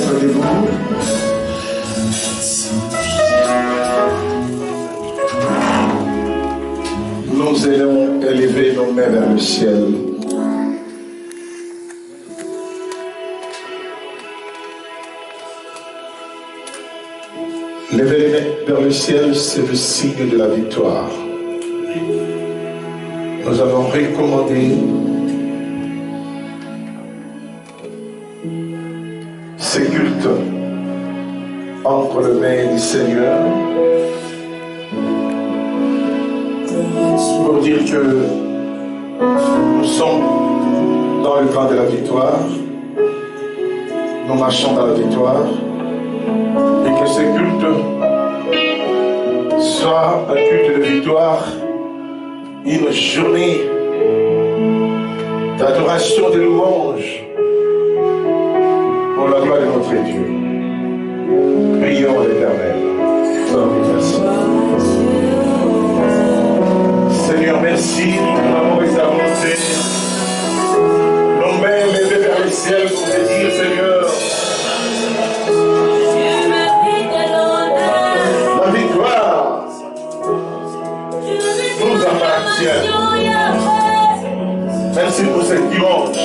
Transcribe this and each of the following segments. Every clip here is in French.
mettre debout. Nous allons élever nos mains vers le ciel. Lever les mains vers le ciel, c'est le signe de la victoire. Nous avons recommandé ce culte entre les mains du Seigneur pour dire que nous sommes dans le camp de la victoire, nous marchons dans la victoire et que ce culte soit un culte de victoire, une journée d'adoration, de louange pour la gloire de notre Dieu. Prions l'Éternel. Merci. Seigneur, merci pour l'amour et ta bonté. Nos mains levées vers le ciel pour te dire, Seigneur, la victoire nous appartient. Merci pour ce dimanche.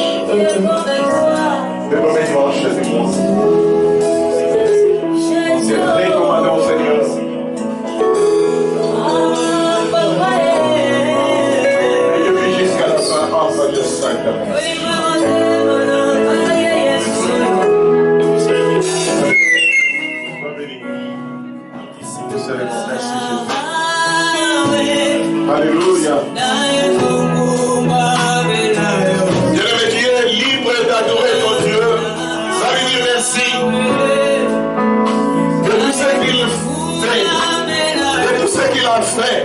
Le premier dimanche du mois. C'est très commandant, Seigneur. Et depuis jusqu'à la fin, en sa de sacrement. Alléluia. Bien-aimé, tu es libre d'adorer ton Dieu. Ça lui dit merci de tout ce qu'il fait, de tout ce qu'il a fait.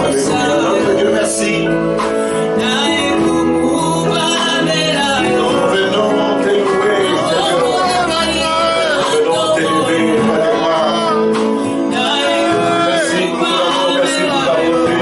Alléluia, notre Dieu, merci. Nous venons t'élever, nous venons t'élever, merci pour l'amour, merci pour ta bonté.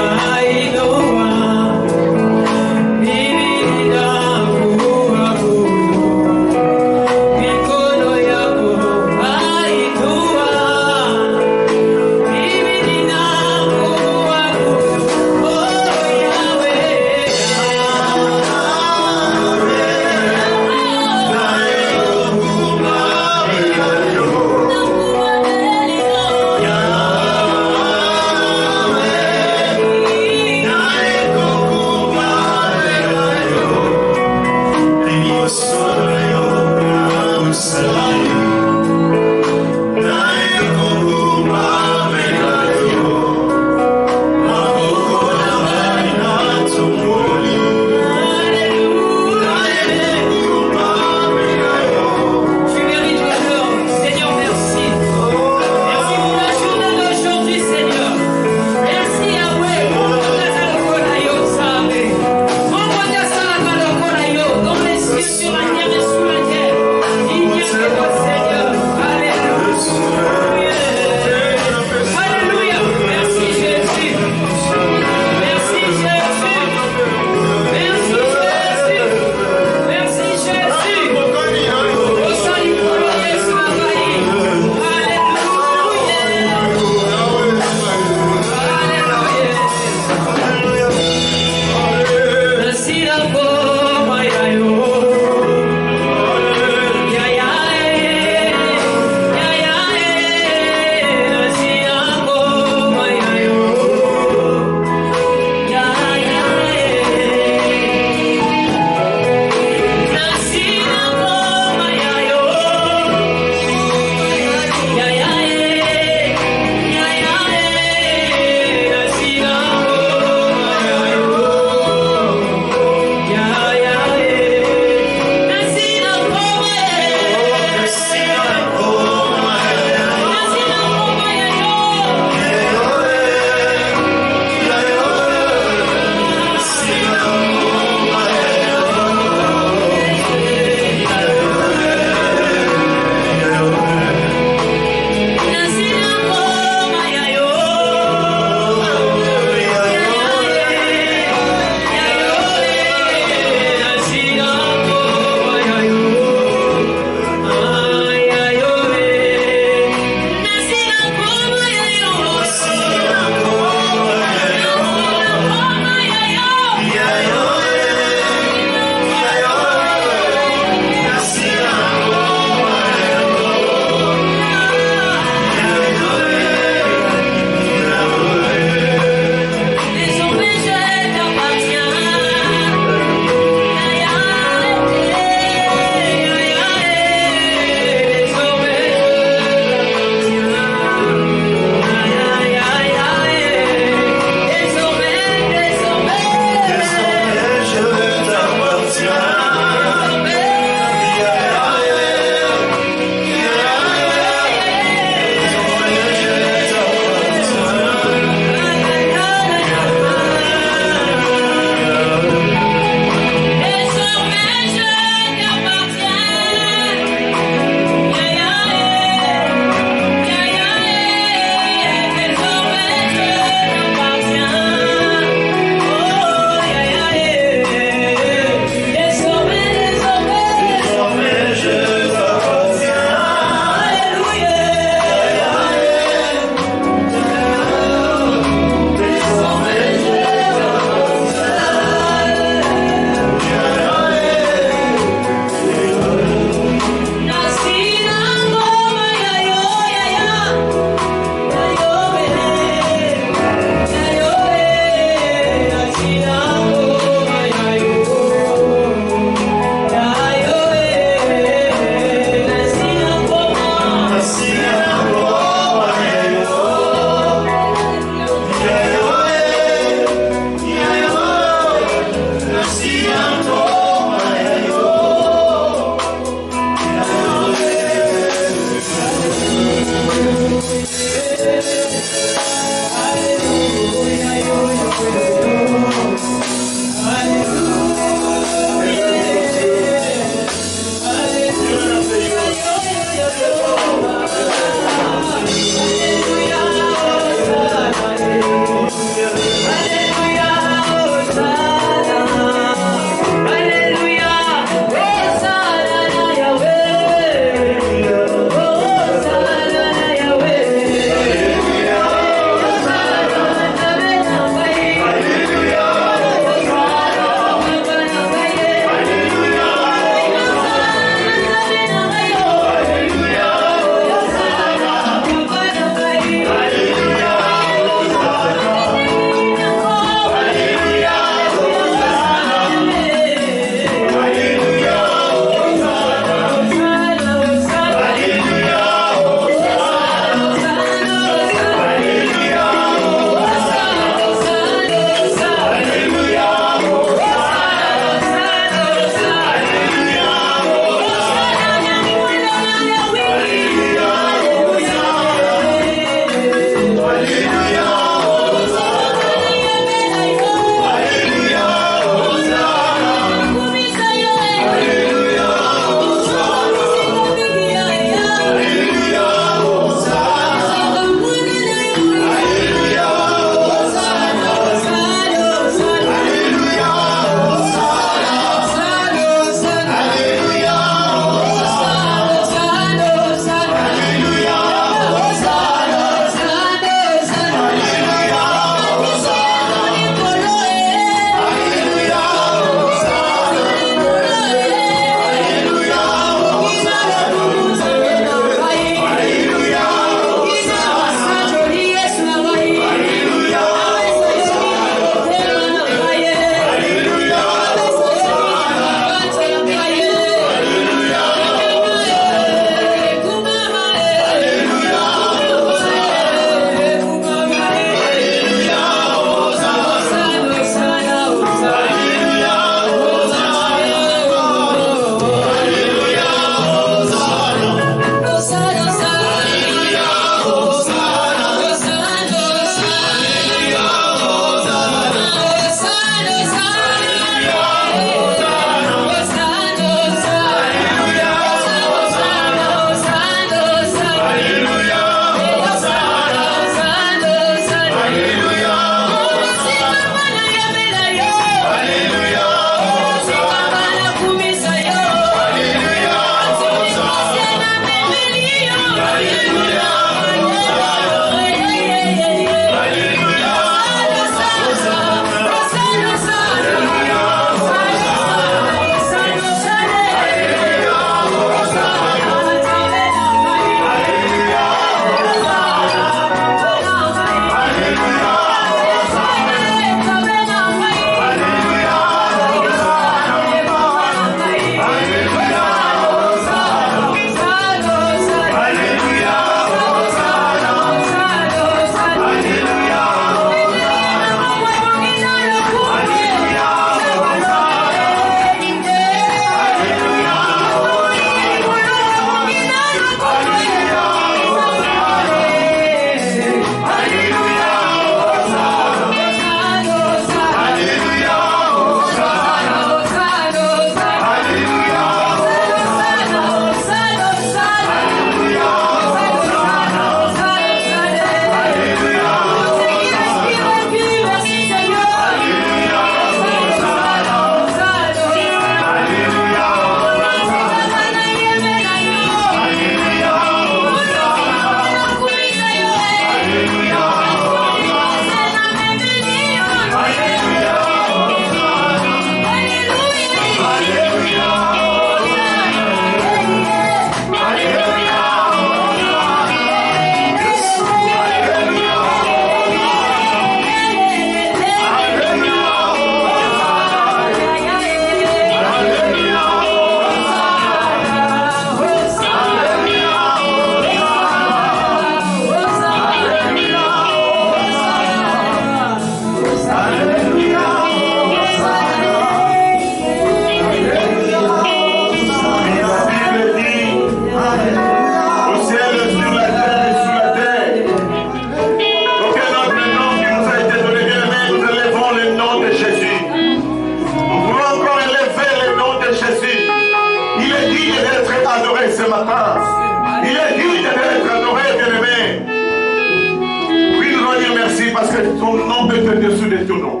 tout nom.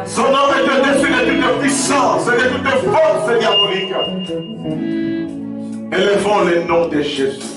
Son nom est au-dessus de toute puissance et de toute force diabolique. Élevons le nom de Jésus.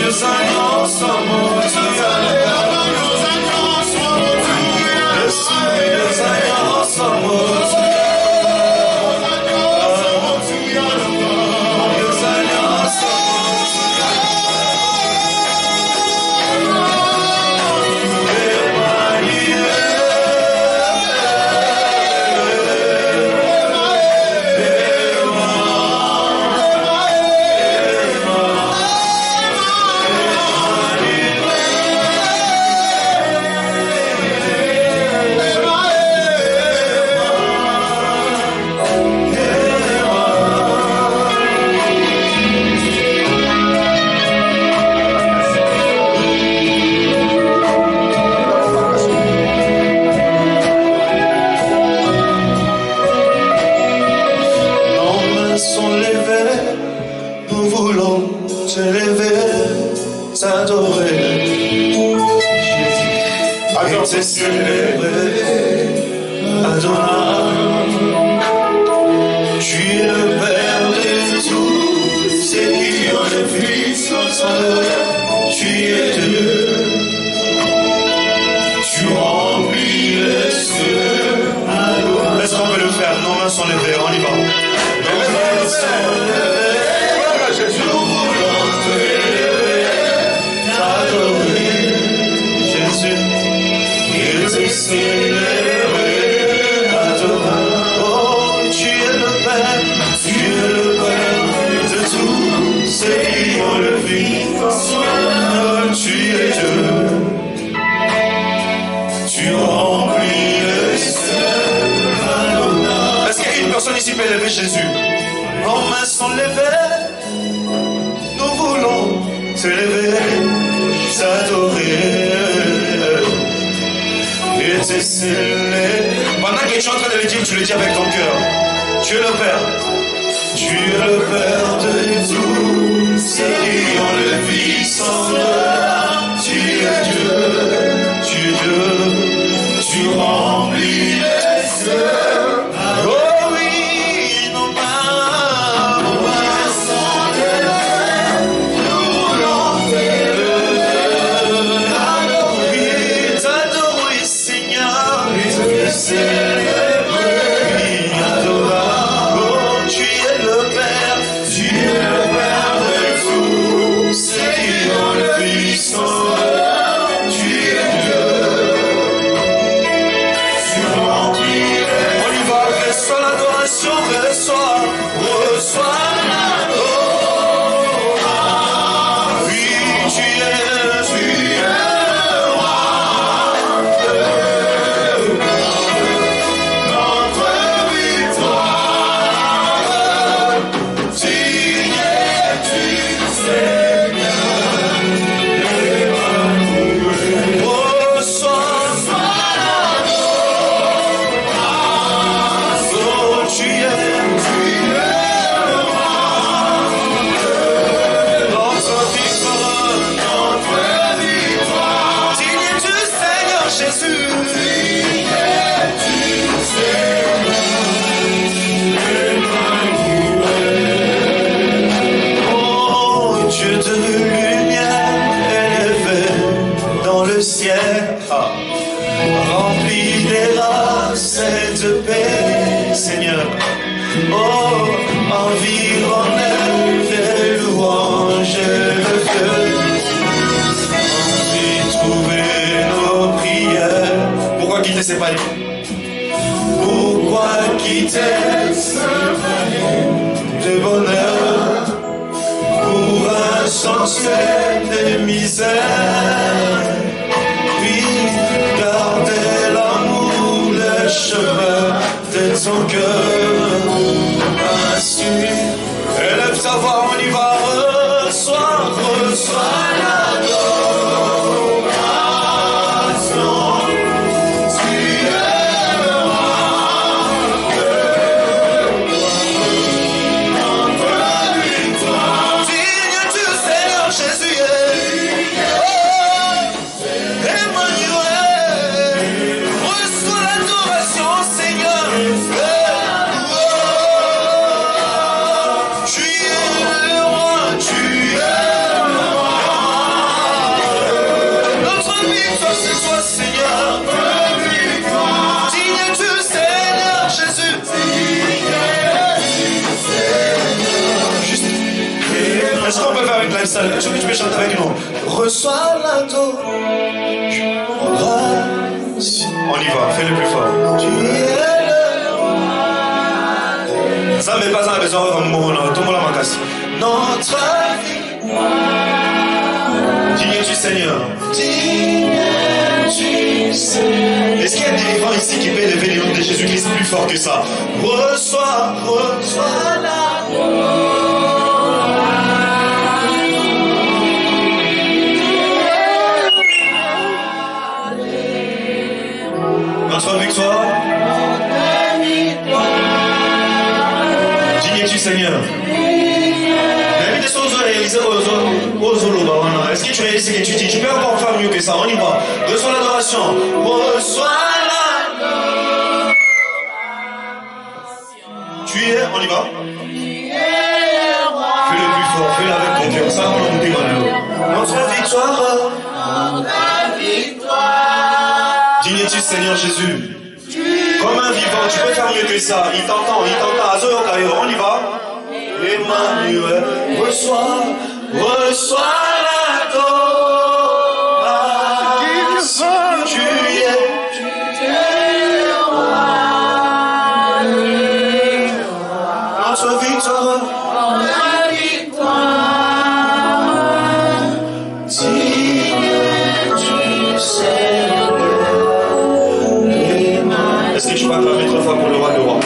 Yes, I know someone to sont levés, on y va. Nos mains sont levées, nous voulons te élever, t'adorer, Jésus, il te célébrer, adorer. Oh, tu es le Père de tous ceux qui ont le vie, tu es Dieu. Tu remplis le ciel. Est-ce qu'il y a une personne ici qui peut élever Jésus? Nos mains sont levées. Nous voulons te lever, t'adorer et te célébrer. Pendant que tu es en train de le dire, tu le dis avec ton cœur. Tu es le Père. Tu es le Père de tous ceux qui ont le vie sans loi. Tu es Dieu. Tu es Dieu. Tu remplis les cieux. Oh oui, nos mains sont levées. Nous voulons t'adorer, Seigneur. Te célébrer, adorer. Oh, tu es le Père. Tu es le Père de tous ceux qui ont le Fils en eux. Tu es Dieu. Reçois l'adoration, reçois l'adoration. Oui, tu es roi. Notre victoire, digne es-tu, Seigneur. Reçois tu es le roi. Notre victoire, digne es-tu, Seigneur Jésus. Digne es-tu, Seigneur. Oh, Dieu de lumière élevé dans le ciel, rempli des races et de paix, Seigneur. Oh, environné des louanges et le feu. Envie trouver nos prières. Pourquoi quitter ces paliers? Pourquoi quitter ce palier de bonheur pour incenser des misères? Puis garder l'amour, le chemin de ton cœur. Ainsi, élève ta voix, on y va. Reçois l'adoration. Tu es le roi. Notre victoire. Digne tu, Seigneur Jésus. Emmanuel. Reçois l'adoration, Seigneur. Tu es le roi, tu es le roi. Notre victoire, c'est toi, Seigneur. Digne es-tu, Seigneur Jésus. Juste, est-ce qu'on peut faire avec lifestyle? Est-ce que tu peux chanter avec nous? Reçois l'adoration. On y va, fais le plus fort. Tu es le roi. Ça mais pas un besoin de tout le monde en casse. Notre victoire. Digne es-tu, Seigneur. Digne es-tu, Seigneur. Est-ce qu'il y a des vivants ici qui peuvent élever le nom de Jésus-Christ plus fort que ça? Reçois la notre victoire. Digne es-tu, Seigneur. Est-ce que tu réussis que tu dis? Tu peux encore faire mieux que ça. On y va. Reçois l'adoration. Reçois l'adoration. Tu es, on y va. Fais le plus fort, fais-le avec ton cœur. Ça, on a goûté malheureux. Notre victoire. Digne es-tu, Seigneur Jésus. Comme un vivant, tu peux faire mieux que ça. Il t'entend, Azoyo Kayo, on y va. Emmanuel, reçois l'adoration. Tu es roi. Notre victoire. Est-ce que tu peux acclamer très fort pour le roi de roi?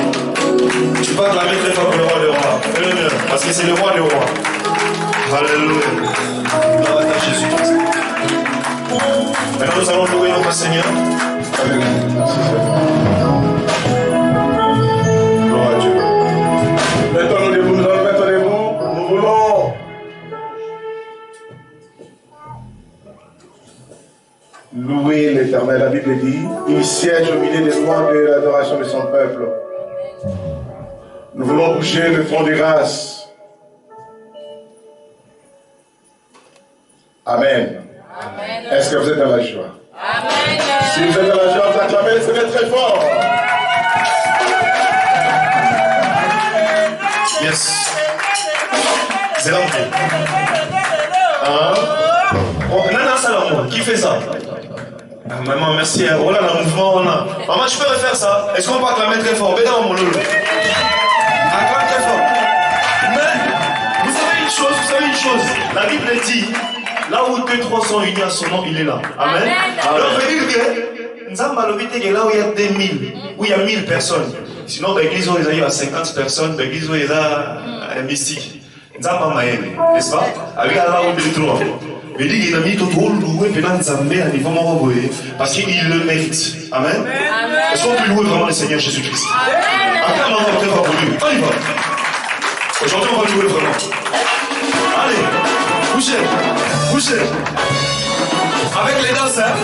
Tu peux acclamer très fort pour le roi de roi. Fais-le mieux, parce que c'est le roi de roi. Alléluia. Gloire à Jésus-Christ. Maintenant nous allons louer notre Seigneur. Gloire à Dieu. Mettons-nous debout, nous allons mettre debout. Nous voulons louer l'Éternel. La Bible dit, il siège au milieu des louanges de l'adoration de son peuple. Nous voulons bouger le front de grâce. Amen. Amen. Est-ce que vous êtes dans la joie? Amen. Si vous êtes dans la joie, vous acclamez le Seigneur très fort. Yes. C'est l'entrée. Hein? Oh, Nana Salomon, qui fait ça? Ah, maman, merci. Oh là, le mouvement, on a. Maman, tu peux refaire ça? Est-ce qu'on peut acclamer très fort? Bédard mon loulou. Acclame très fort. Mais, vous savez une chose. La Bible dit, là où 2-3 sont unis à son nom, il est là. Amen. Alors, on veut dire que, Nzamba l'obité est là où il y a 2000, où il y a 1000 personnes. Sinon, dans l'église où il y a 50 personnes, dans l'église où il y a un mystique. Nzamba Maël, n'est-ce pas? Avec là où il est trop. Mais il y a mis tout le louer pendant Nzambé à niveau Moroboé, parce qu'il le mérite. Amen. Est-ce qu'on peut louer vraiment le Seigneur Jésus-Christ? Acclame encore très fort pour lui. On y va. Aujourd'hui, on va louer vraiment. Allez, bougez. Avec les danseurs.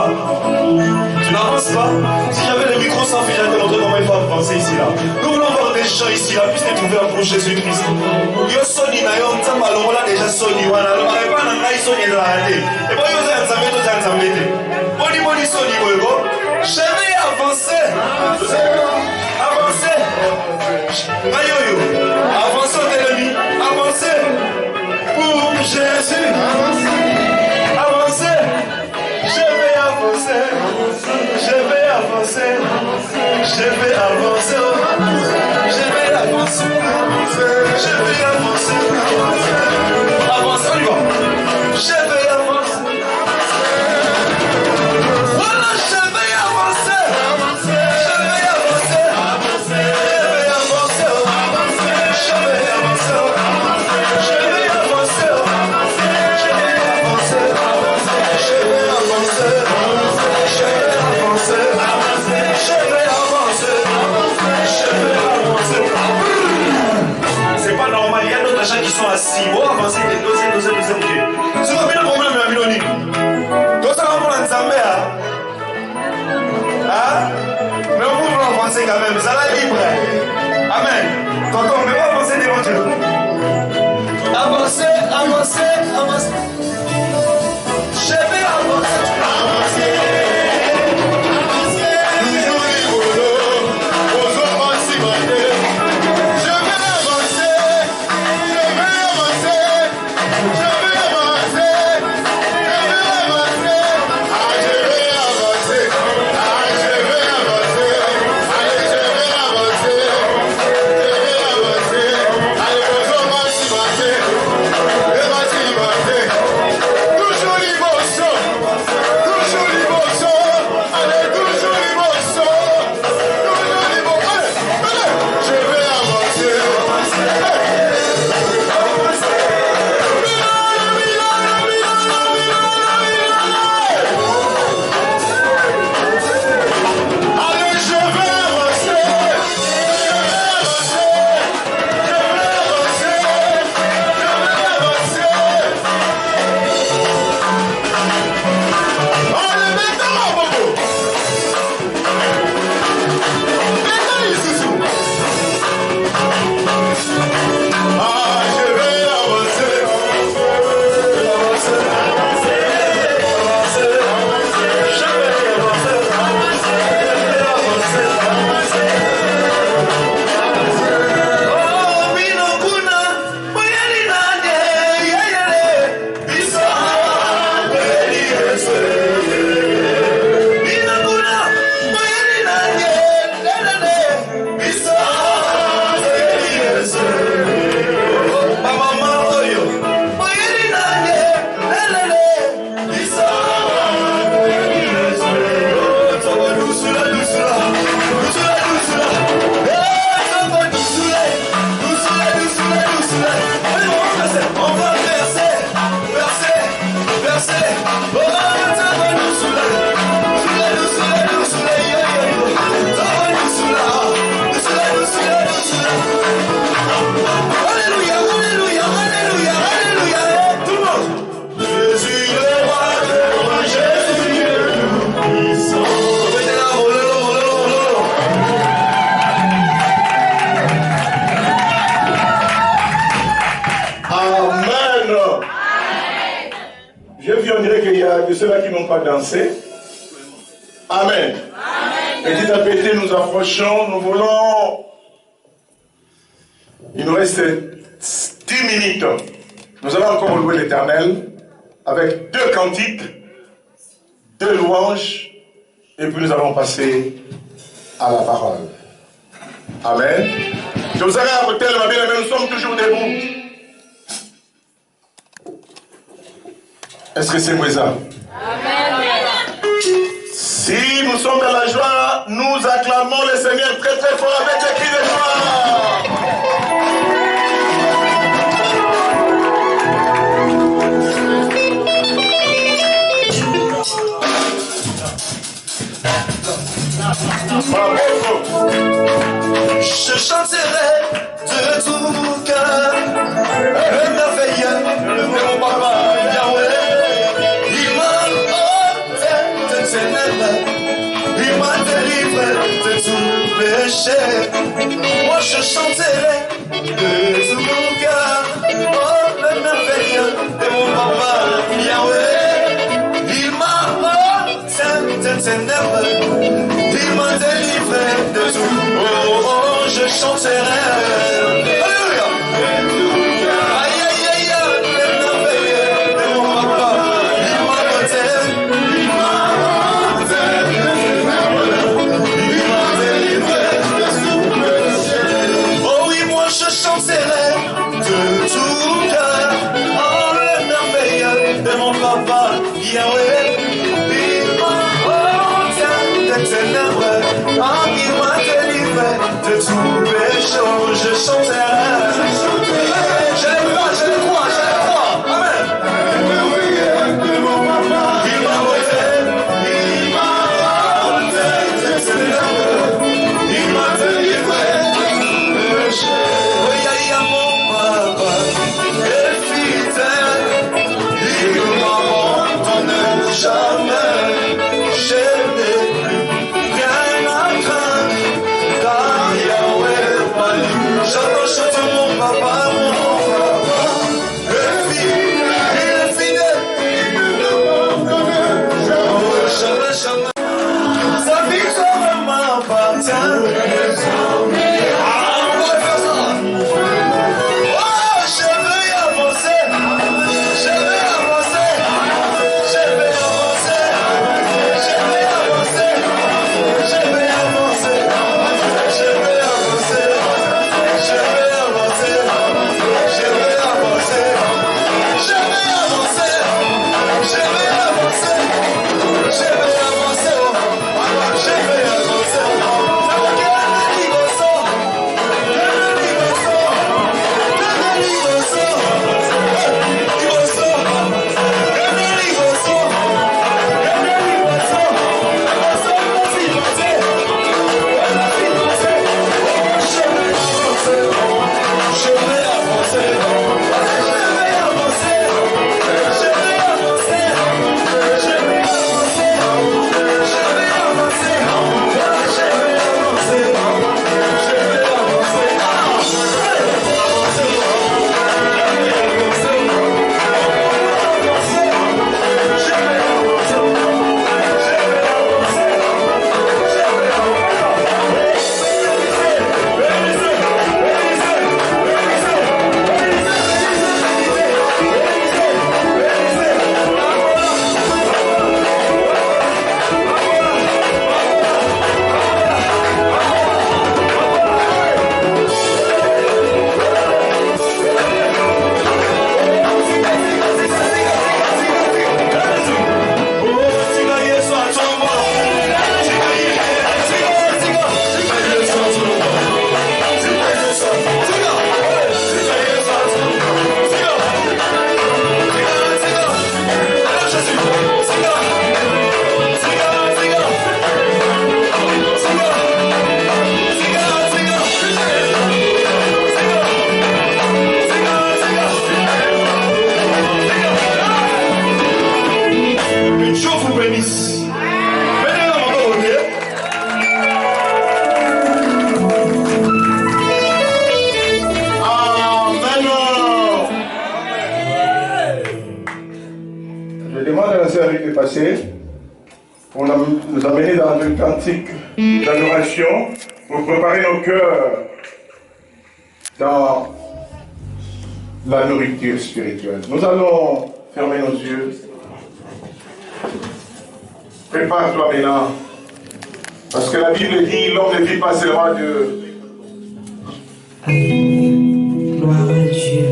pas. Tu n'avances pas. Si j'avais le micro sans fil, j'allais te montrer comment il faut avancer ici là. Nous voulons voir des gens ici là, puissent les trouver pour Jésus-Christ. Yo soni na yo ntamba longola déjà soni wana. Le mari pas na ngai soni de la raté. Et bon yo za nzambe to za nzambe te. Boni soni boygo. Je vais avancer. Avancer. Ayoyo. Avancer l'ennemi. Avancer. Pour Jésus. Avancer. Je vais avancer. Je vais avancer. Je vais avancer. Je vais avancer. Je vais avancer. Avancer, on y va. Je vais avancer. Voilà, je vais avancer. Je vais avancer. Je vais avancer. Je vais avancer. Je vais avancer. Je vais avancer. Je vais avancer. Je vais avancer. Je vais avancer. Je vais avancer. C'est pas normal, il y a d'autres gens qui sont assis. Oh, avancer, doser. C'est pas bien le problème, la Miloni. Donc ça va pour l'ensemble, hein? Mais on peut avancer quand même, ça va libre. Amen. Donc on ne peut pas avancer devant Dieu. Avancer. Je vais avancer. De ceux-là qui n'ont pas dansé. Amen. Petit à petit, nous approchons, nous voulons. Il nous reste 10 minutes. Nous allons encore louer l'Éternel avec 2 cantiques, 2 louanges, et puis nous allons passer à la parole. Amen. Je vous arrête à côté, ma bien-aimée, nous sommes toujours debout. Est-ce que c'est ça? Si nous sommes dans la joie, nous acclamons le Seigneur très très fort avec des cris de joie. Je chanterai de tout cœur le merveilleux, le bon papa Yahweh. Il m'a ôté de tes ténèbres. Il m'a délivré de tout péché. Moi je chanterai de tout mon cœur. Oh, le merveilleux de mon papa Yahweh. Il m'a ôté des ténèbres. Il m'a délivré de tout. Oh, oh, je chanterai. Alléluia. Aïe, aïe, aïe, aïe, le merveilleux de mon papa. Il m'a ôté. Il m'a ôté des ténèbres. Il m'a délivré de tout péché. Oh oui, moi je chanterai de tout cœur. Oh, le merveilleux de mon papa Yahweh. Il m'a ôté des ténèbres. Ah, il m'a délivré de tout péché. Oh, je chanterai. Je le crois, je le crois, je le crois. Amen. Il m'a ôté, il m'a ôté des ténèbres. Il m'a délivré de tout péché. Oui, il y a mon papa est fidèle. Il ne m'abandonne jamais. Je n'ai plus rien à craindre. Car Yahweh m'a dit. J'entends chanter mon papa est fidèle. Il est fidèle. Oh, jamais, jamais. Sa victoire m'appartient. Ah, on va faire ça. Oh, je vais avancer. Je vais avancer. Je vais avancer. Je vais avancer. Je vais avancer. Je vais avancer. Je vais avancer. Je vais avancer. Je vais avancer. Je vais avancer. Je vais avancer. Alors je vais avancer. pour nous amener dans un cantique d'adoration, pour préparer nos cœurs dans la nourriture spirituelle. Nous allons fermer nos yeux. Prépare-toi maintenant. Parce que la Bible dit, l'homme ne vit pas seulement de... Gloire à Dieu.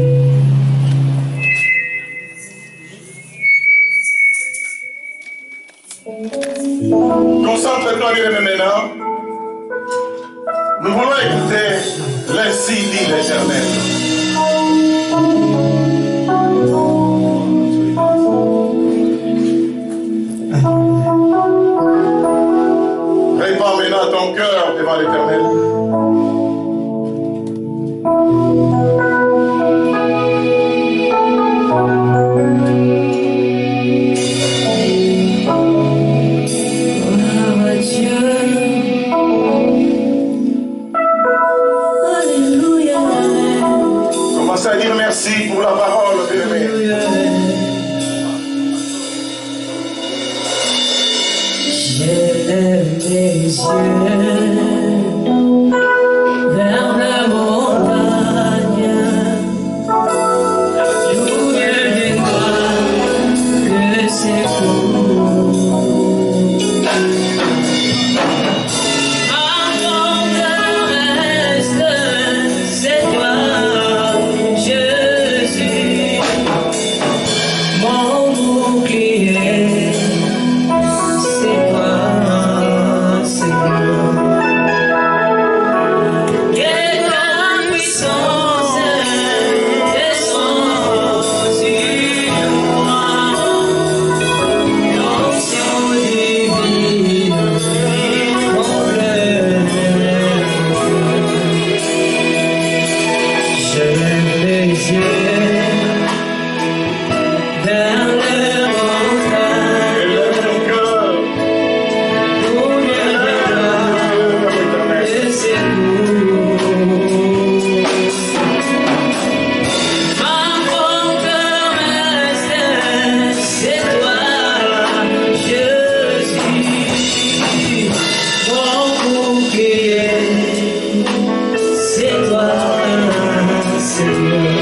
Concentre-toi bien maintenant. Nous voulons écouter l'ainsi dit l'Éternel. Prépare maintenant ton cœur devant l'Éternel. J'élève mes yeux vers la montagne, d'où viendra le secours. Ma forteresse, c'est toi, Jésus, mon bouclier. C'est toi, Seigneur. Et ta puissance descend sur moi. L'onction divine comble. Je lève les yeux vers le montagne. Élève ton cœur. Le secours. Ma forteresse, c'est toi, Jésus, mon bouclier, c'est toi, Seigneur.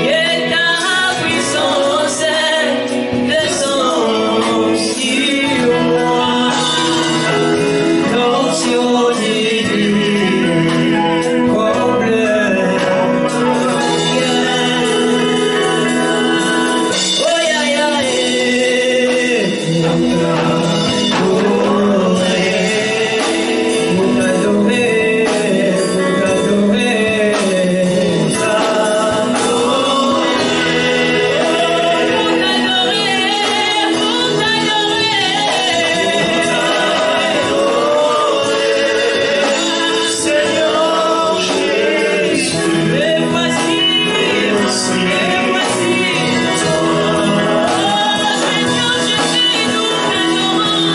Et ta puissance descend sur moi. L'onction divine comble mon cœur. Oh, ya, ya, pour t'adorer, Seigneur Jésus, et voici, Seigneur Jésus, nous t'adorons.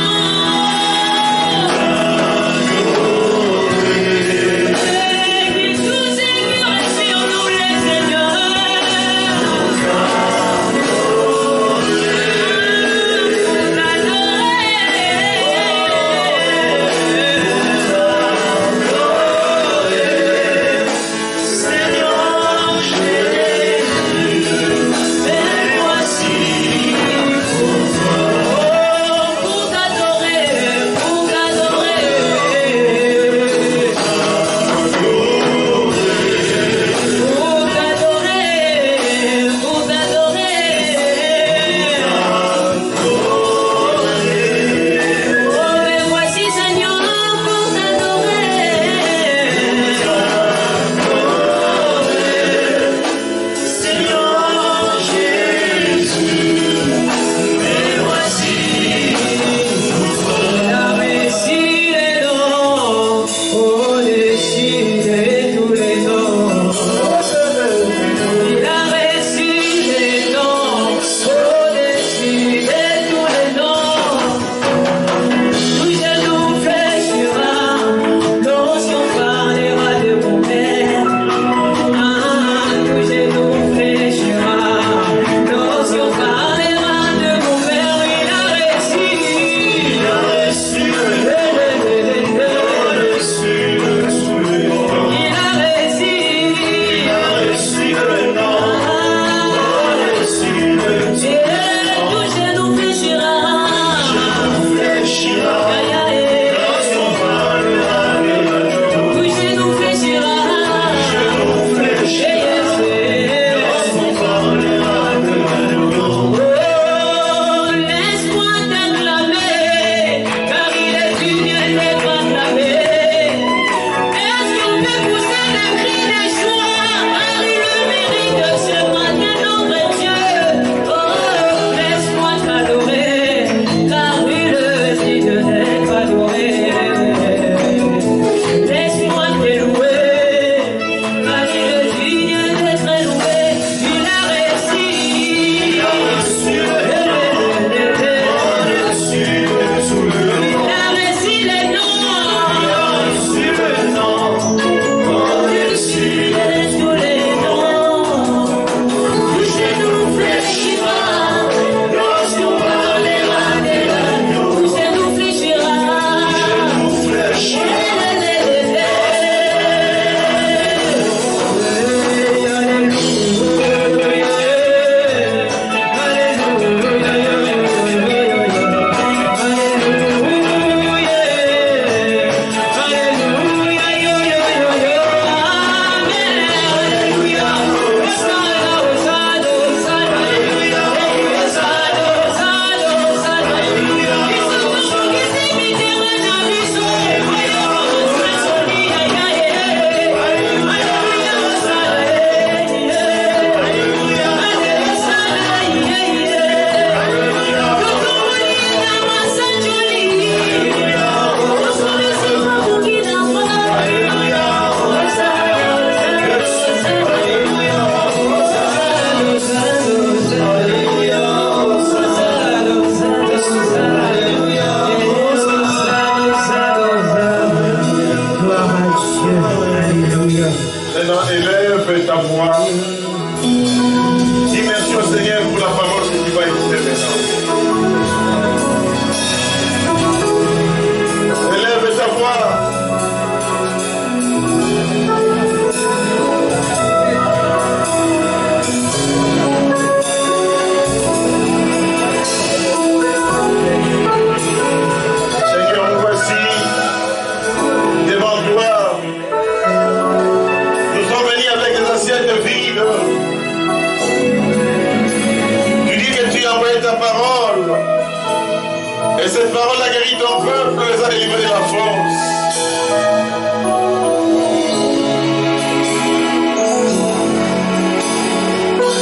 Et cette parole a guéri ton peuple, les a délivrés de la force.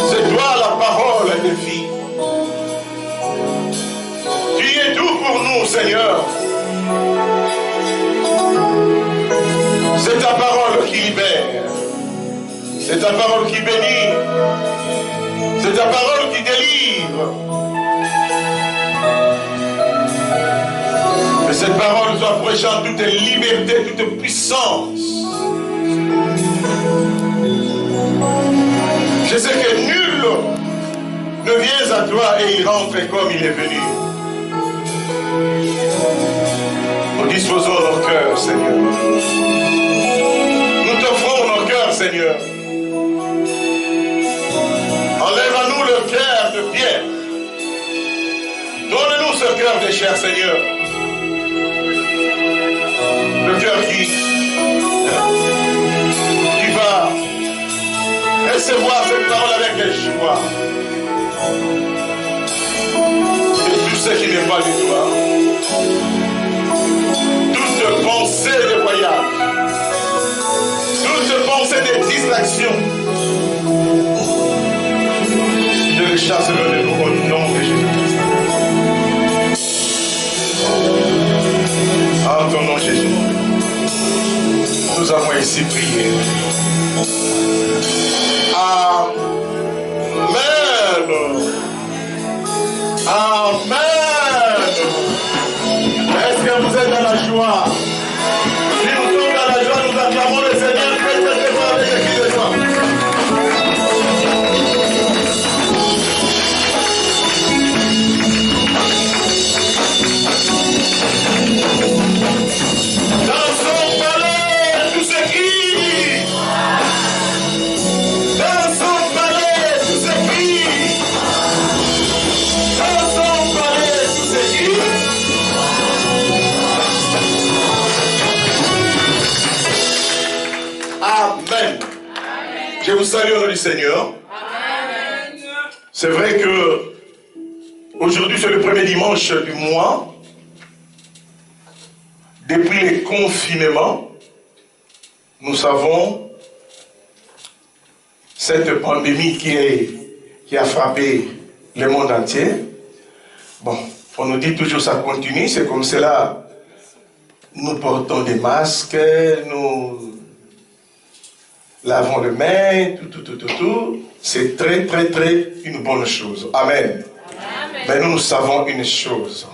C'est toi la parole de vie. Tu es tout pour nous, Seigneur. C'est ta parole qui libère. C'est ta parole qui bénit. C'est ta parole qui délivre. Que cette parole soit prêchée en toute liberté, toute puissance. Je sais que nul ne vient à toi et il rentre comme il est venu. Nous disposons nos cœurs, Seigneur. Nous t'offrons nos cœurs, Seigneur. Enlève à nous le cœur de pierre. Donne-nous ce cœur de chair, Seigneur. Le cœur qui va recevoir cette parole avec joie. Et tout ce qui n'est pas de toi, toute pensée de voyage, toute pensée de distraction, je le chasse de nous au nom de Jésus-Christ. En ton nom, Jésus, nous avons ici prié. Amen. Amen. Est-ce que vous êtes dans la joie? Si nous sommes dans la joie, nous acclamons le Seigneur. Faites cette joie avec les cris de joie. Dans son palais, tout s'écrit. Dans son palais, tout s'écrit. Dans son palais, tout s'écrit. Amen. Je vous salue au nom du Seigneur. C'est vrai que aujourd'hui c'est le premier dimanche du mois. Depuis les confinements, nous savons cette pandémie qui a frappé le monde entier. Bon, on nous dit toujours ça continue, c'est comme cela. Nous portons des masques, nous lavons les mains, tout. C'est très une bonne chose. Amen. Mais nous savons une chose,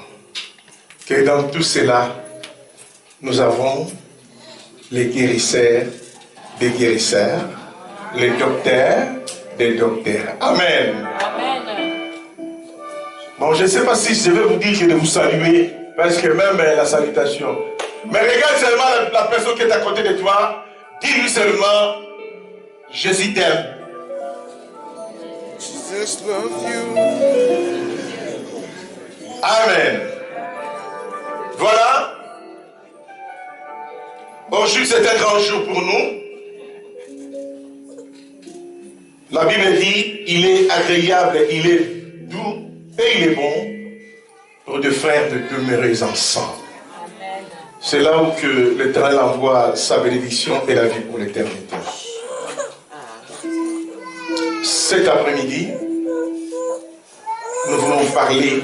que dans tout cela, nous avons les guérisseurs des guérisseurs, les docteurs des docteurs. Amen. Bon, je ne sais pas si je vais vous dire que de vous saluer, parce que même la salutation. Mais regarde seulement la personne qui est à côté de toi, dis-lui seulement, Jésus t'aime. Amen. Voilà. Aujourd'hui, c'est un grand jour pour nous. La Bible dit, il est agréable, il est doux et il est bon pour deux frères de demeurer ensemble. C'est là où que l'Éternel envoie sa bénédiction et la vie pour l'éternité. Cet après-midi, nous voulons parler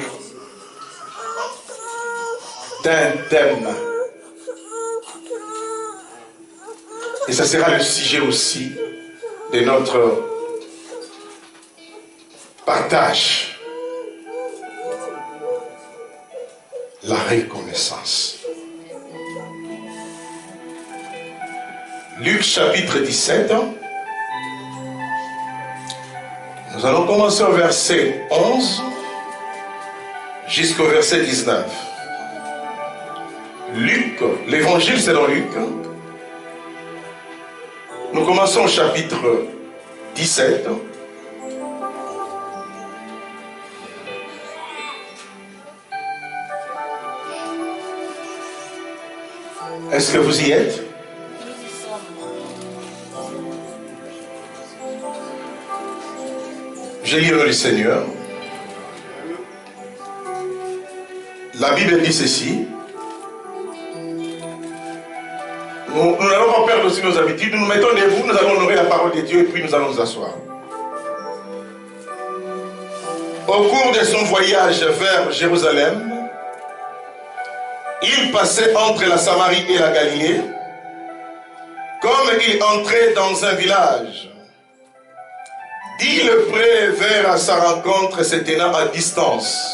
d'un thème. Et ça sera le sujet aussi de notre partage. La reconnaissance. Luc chapitre 17. Nous allons commencer au verset 11 jusqu'au verset 19. Luc, l'évangile selon Luc. Nous commençons au chapitre 17. Est-ce que vous y êtes? Je lis le Seigneur. La Bible dit ceci. Nous n'allons pas perdre aussi nos habitudes. Nous nous mettons debout, nous allons honorer la parole de Dieu et puis nous allons nous asseoir. Au cours de son voyage vers Jérusalem, il passait entre la Samarie et la Galilée. Comme il entrait dans un village, il prévinrent à sa rencontre se tenant à distance.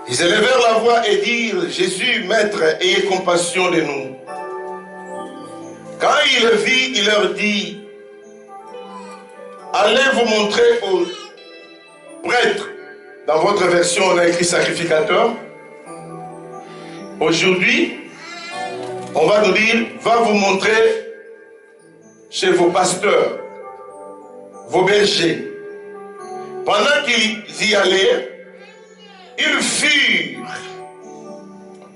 Ils élevèrent la voix et dirent: Jésus, Maître, ayez compassion de nous. Quand il le vit, il leur dit: allez vous montrer au prêtre. Dans votre version, on a écrit sacrificateur. Aujourd'hui, on va nous dire: va vous montrer chez vos pasteurs, vos bergers. Pendant qu'ils y allaient, ils furent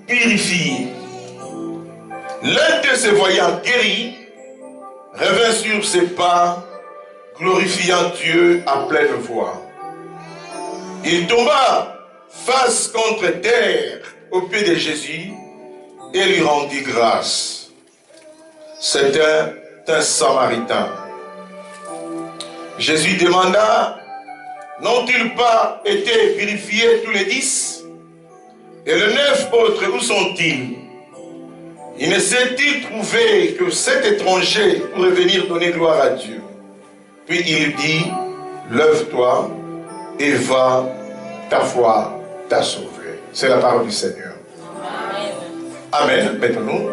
purifiés. L'un de se voyant guéri, revint sur ses pas, glorifiant Dieu à pleine voix. Il tomba face contre terre aux pieds de Jésus et lui rendit grâce. C'était un Samaritain. Jésus demanda: n'ont-ils pas été purifiés tous les 10? Et les 9 autres, où sont-ils? Il ne s'est-il trouvé que cet étranger pourrait venir donner gloire à Dieu? Puis il dit: lève-toi et va, ta foi t'a sauvé. C'est la parole du Seigneur. Amen. Amen. Mettons-nous.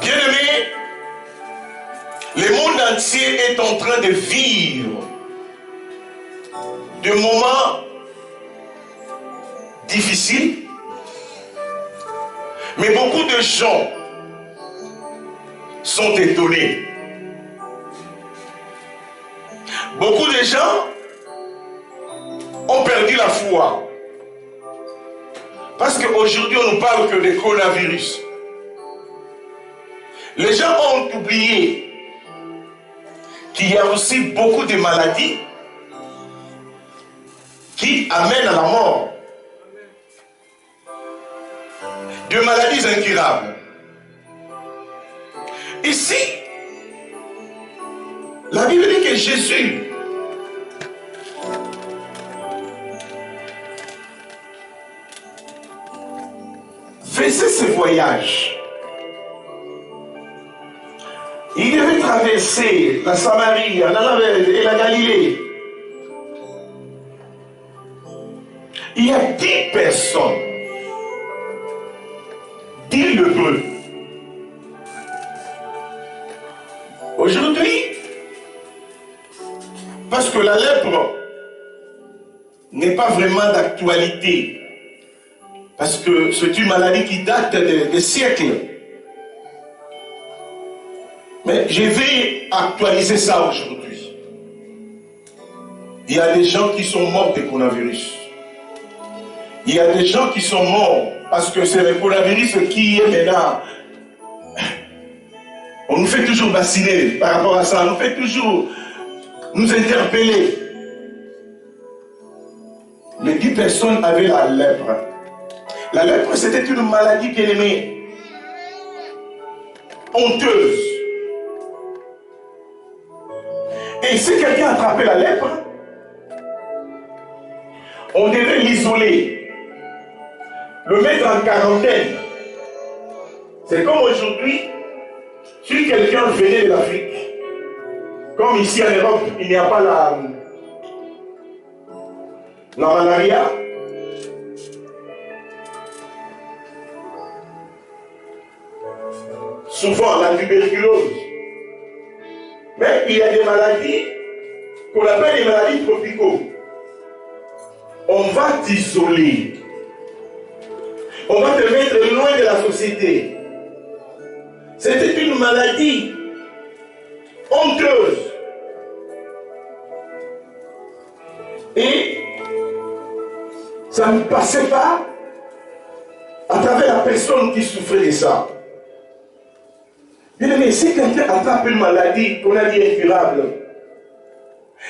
Bien-aimés, le monde entier est en train de vivre de moments difficiles, mais beaucoup de gens sont étonnés. Beaucoup de gens ont perdu la foi. Parce qu'aujourd'hui, on ne parle que de coronavirus. Les gens ont oublié qu'il y a aussi beaucoup de maladies qui amènent à la mort. De maladies incurables. Ici, la Bible dit que Jésus faisait ce voyage. Il devait traverser la Samarie, en allant et la Galilée. Il y a 10 personnes, 10 lépreux. Aujourd'hui, parce que la lèpre n'est pas vraiment d'actualité, parce que c'est une maladie qui date de siècles. Mais je vais actualiser ça aujourd'hui. Il y a des gens qui sont morts du coronavirus. Il y a des gens qui sont morts parce que c'est le coronavirus qui est maintenant. On nous fait toujours vacciner par rapport à ça. On nous fait toujours nous interpeller. Les 10 personnes avaient la lèpre. La lèpre, c'était une maladie bien aimée, honteuse. Et si quelqu'un attrapait la lèpre, on devait l'isoler, le mettre en quarantaine. C'est comme aujourd'hui, si quelqu'un venait de l'Afrique, comme ici en Europe, il n'y a pas la malaria, souvent la tuberculose. Mais il y a des maladies qu'on appelle les maladies tropicaux. On va t'isoler. On va te mettre loin de la société. C'était une maladie honteuse. Et ça ne passait pas à travers la personne qui souffrait de ça. Bien aimé, si quelqu'un attrape une maladie qu'on a dit incurable,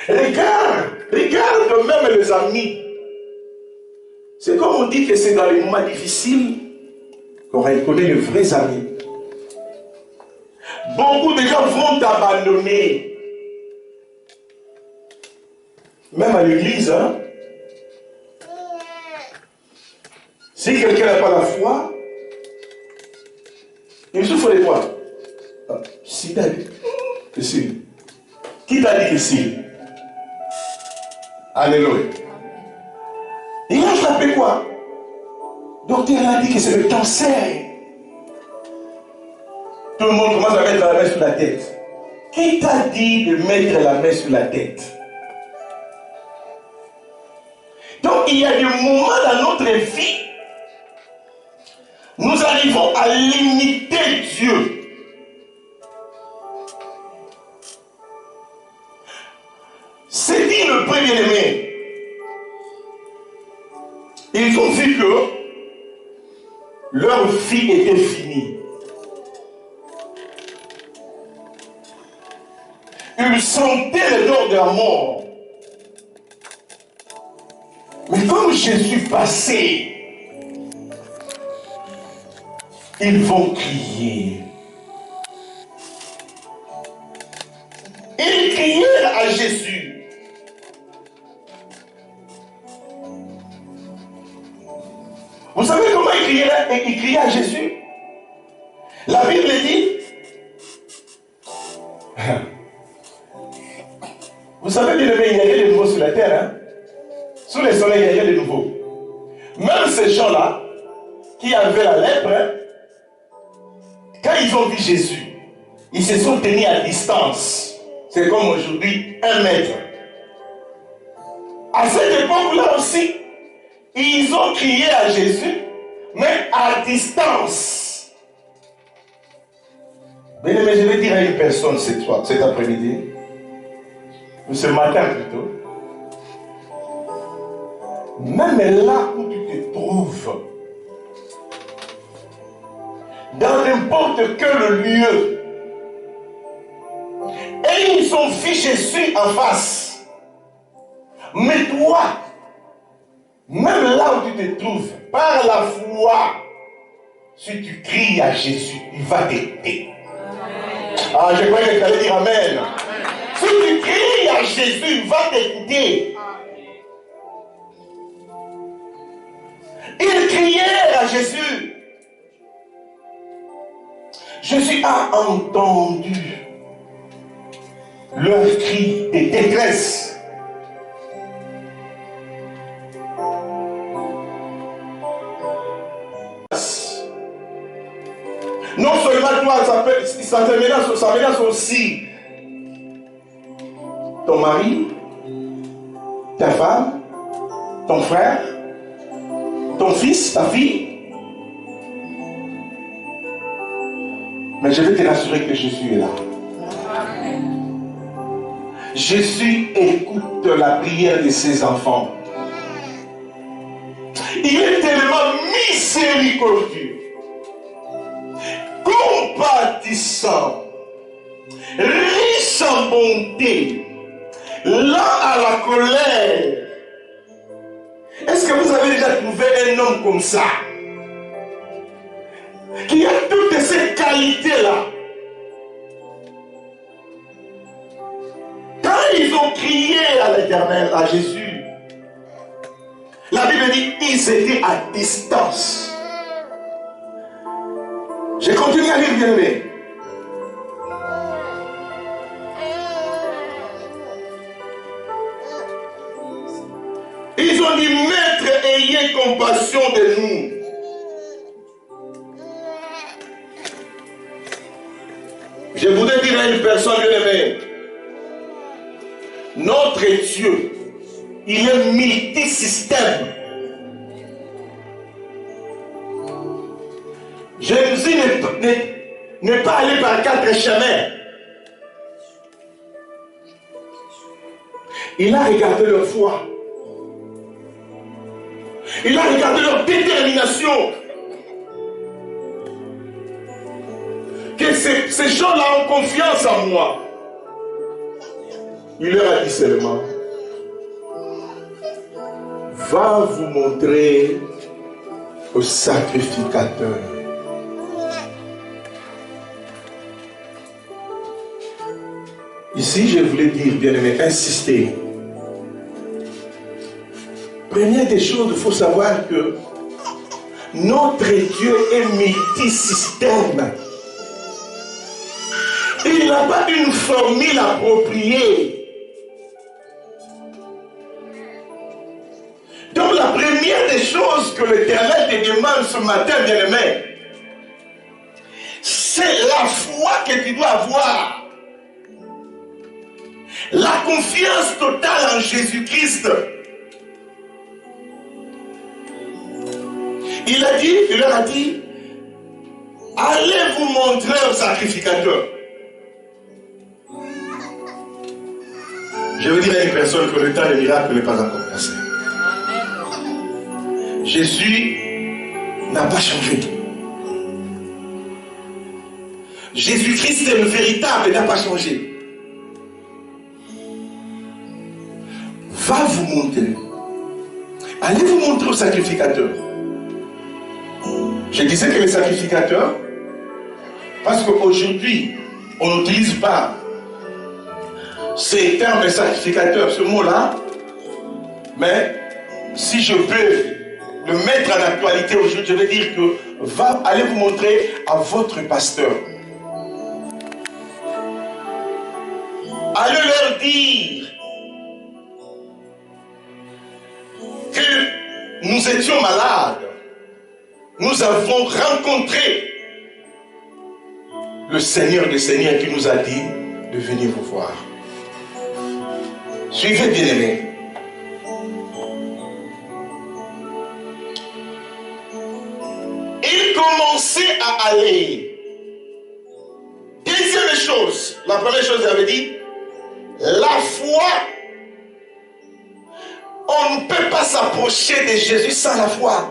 regarde Regarde même les amis. C'est comme on dit que c'est dans les moments difficiles qu'on reconnaît les vrais amis. Beaucoup de gens vont t'abandonner. Même à l'église, hein. Si quelqu'un n'a pas la foi, il souffre de quoi? Si t'as dit que si. Qui t'a dit que si? Alléluia. Il a attrapé quoi? Docteur a dit que c'est le cancer. Tout le monde commence à mettre la main sur la tête. Qui t'a dit de mettre la main sur la tête? Donc il y a des moments dans notre vie, nous arrivons à limiter Dieu. C'est dit le premier aimé. Ils ont vu que leur vie était finie. Ils sentaient l'odeur de la mort. Mais comme Jésus passait, ils vont crier. Ils crièrent à Jésus. Vous savez comment ils criaient à Jésus? La Bible dit, vous savez bien, il y a rien de nouveau sur la terre. Hein? Sous le soleil, il n'y a rien de nouveau. Même ces gens-là, qui avaient la lèpre, hein, quand ils ont vu Jésus, ils se sont tenus à distance. C'est comme aujourd'hui, 1 mètre. À cette époque-là aussi, ils ont crié à Jésus, mais à distance. Bien aimé, je vais dire à une personne cet après-midi, ou ce matin plutôt, même là où tu te trouves, dans n'importe quel lieu, et ils ont vu Jésus en face. Mais toi, même là où tu te trouves, par la foi, si tu cries à Jésus, il va t'aider. Ah, je croyais que tu allais dire Amen. Si tu cries à Jésus, il va t'écouter. Ils crièrent à Jésus. Jésus a entendu leur cri de détresse. Non seulement toi, ça menace aussi ton mari, ta femme, ton frère, ton fils, ta fille. Mais je vais te rassurer que Jésus est là. Jésus écoute la prière de ses enfants. Il est tellement miséricordieux, compatissant, riche en bonté, lent à la colère. Est-ce que vous avez déjà trouvé un homme comme ça, qui a toutes ces qualités-là? Quand ils ont crié à l'Éternel, à Jésus, la Bible dit qu'ils étaient à distance. Je continue à lire, bien-aimé. Ils ont dit, Maître, ayez compassion de nous. Je voudrais dire à une personne bien-aimée, notre Dieu, il est multisystème. Jésus n'est pas allé par 4 chemins. Il a regardé leur foi. Il a regardé leur détermination. Que ces gens-là ont confiance en moi. Il leur a dit seulement, va vous montrer au sacrificateur. Ici, je voulais dire, bien aimé, insister. Première des choses, il faut savoir que notre Dieu est multisystème. Il n'a pas une formule appropriée. Donc la première des choses que l'Éternel te demande ce matin, bien-aimé, c'est la foi que tu dois avoir. La confiance totale en Jésus-Christ. Il leur a dit, allez vous montrer au sacrificateur. Je veux dire à une personne que le temps des miracles n'est pas encore passé. Jésus n'a pas changé. Jésus-Christ est le véritable, il n'a pas changé. Va vous montrer. Allez vous montrer au sacrificateur. Je disais que les sacrificateurs, parce qu'aujourd'hui, on n'utilise pas ces termes de sacrificateur, ce mot-là, mais si je peux le mettre en actualité aujourd'hui, je vais dire que allez vous montrer à votre pasteur. Allez leur dire que nous étions malades. Nous avons rencontré le Seigneur des Seigneurs qui nous a dit de venir vous voir. Suivez, bien-aimés. Il commençait à aller. Deuxième chose, la première chose, il avait dit, la foi. On ne peut pas s'approcher de Jésus sans la foi.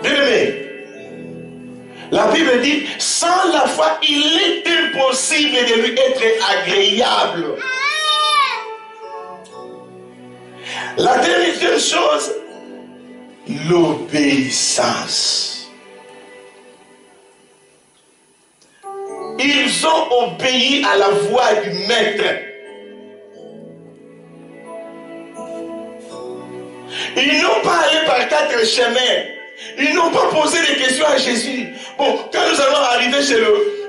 Bien-aimé, la Bible dit, sans la foi, il est impossible de lui être agréable. La deuxième chose, l'obéissance. Ils ont obéi à la voix du Maître. Ils n'ont pas allé par 4 chemins. Ils n'ont pas posé des questions à Jésus. Bon, quand nous allons arriver chez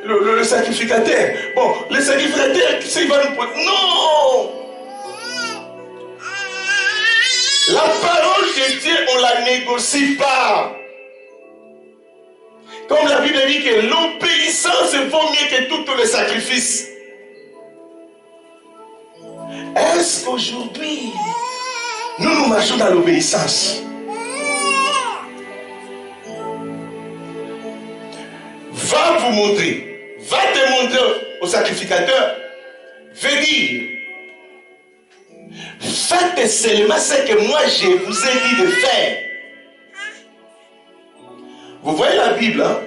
le sacrificateur, bon, le sacrificateur, il va nous poser. Non! La parole de Dieu, on ne la négocie pas. Comme la Bible dit que l'obéissance vaut mieux que tous les sacrifices. Est-ce qu'aujourd'hui, nous marchons dans l'obéissance? Va vous montrer, va te montrer au sacrificateur, veut dire, faites seulement ce que moi je vous ai dit de faire. Vous voyez la Bible, hein?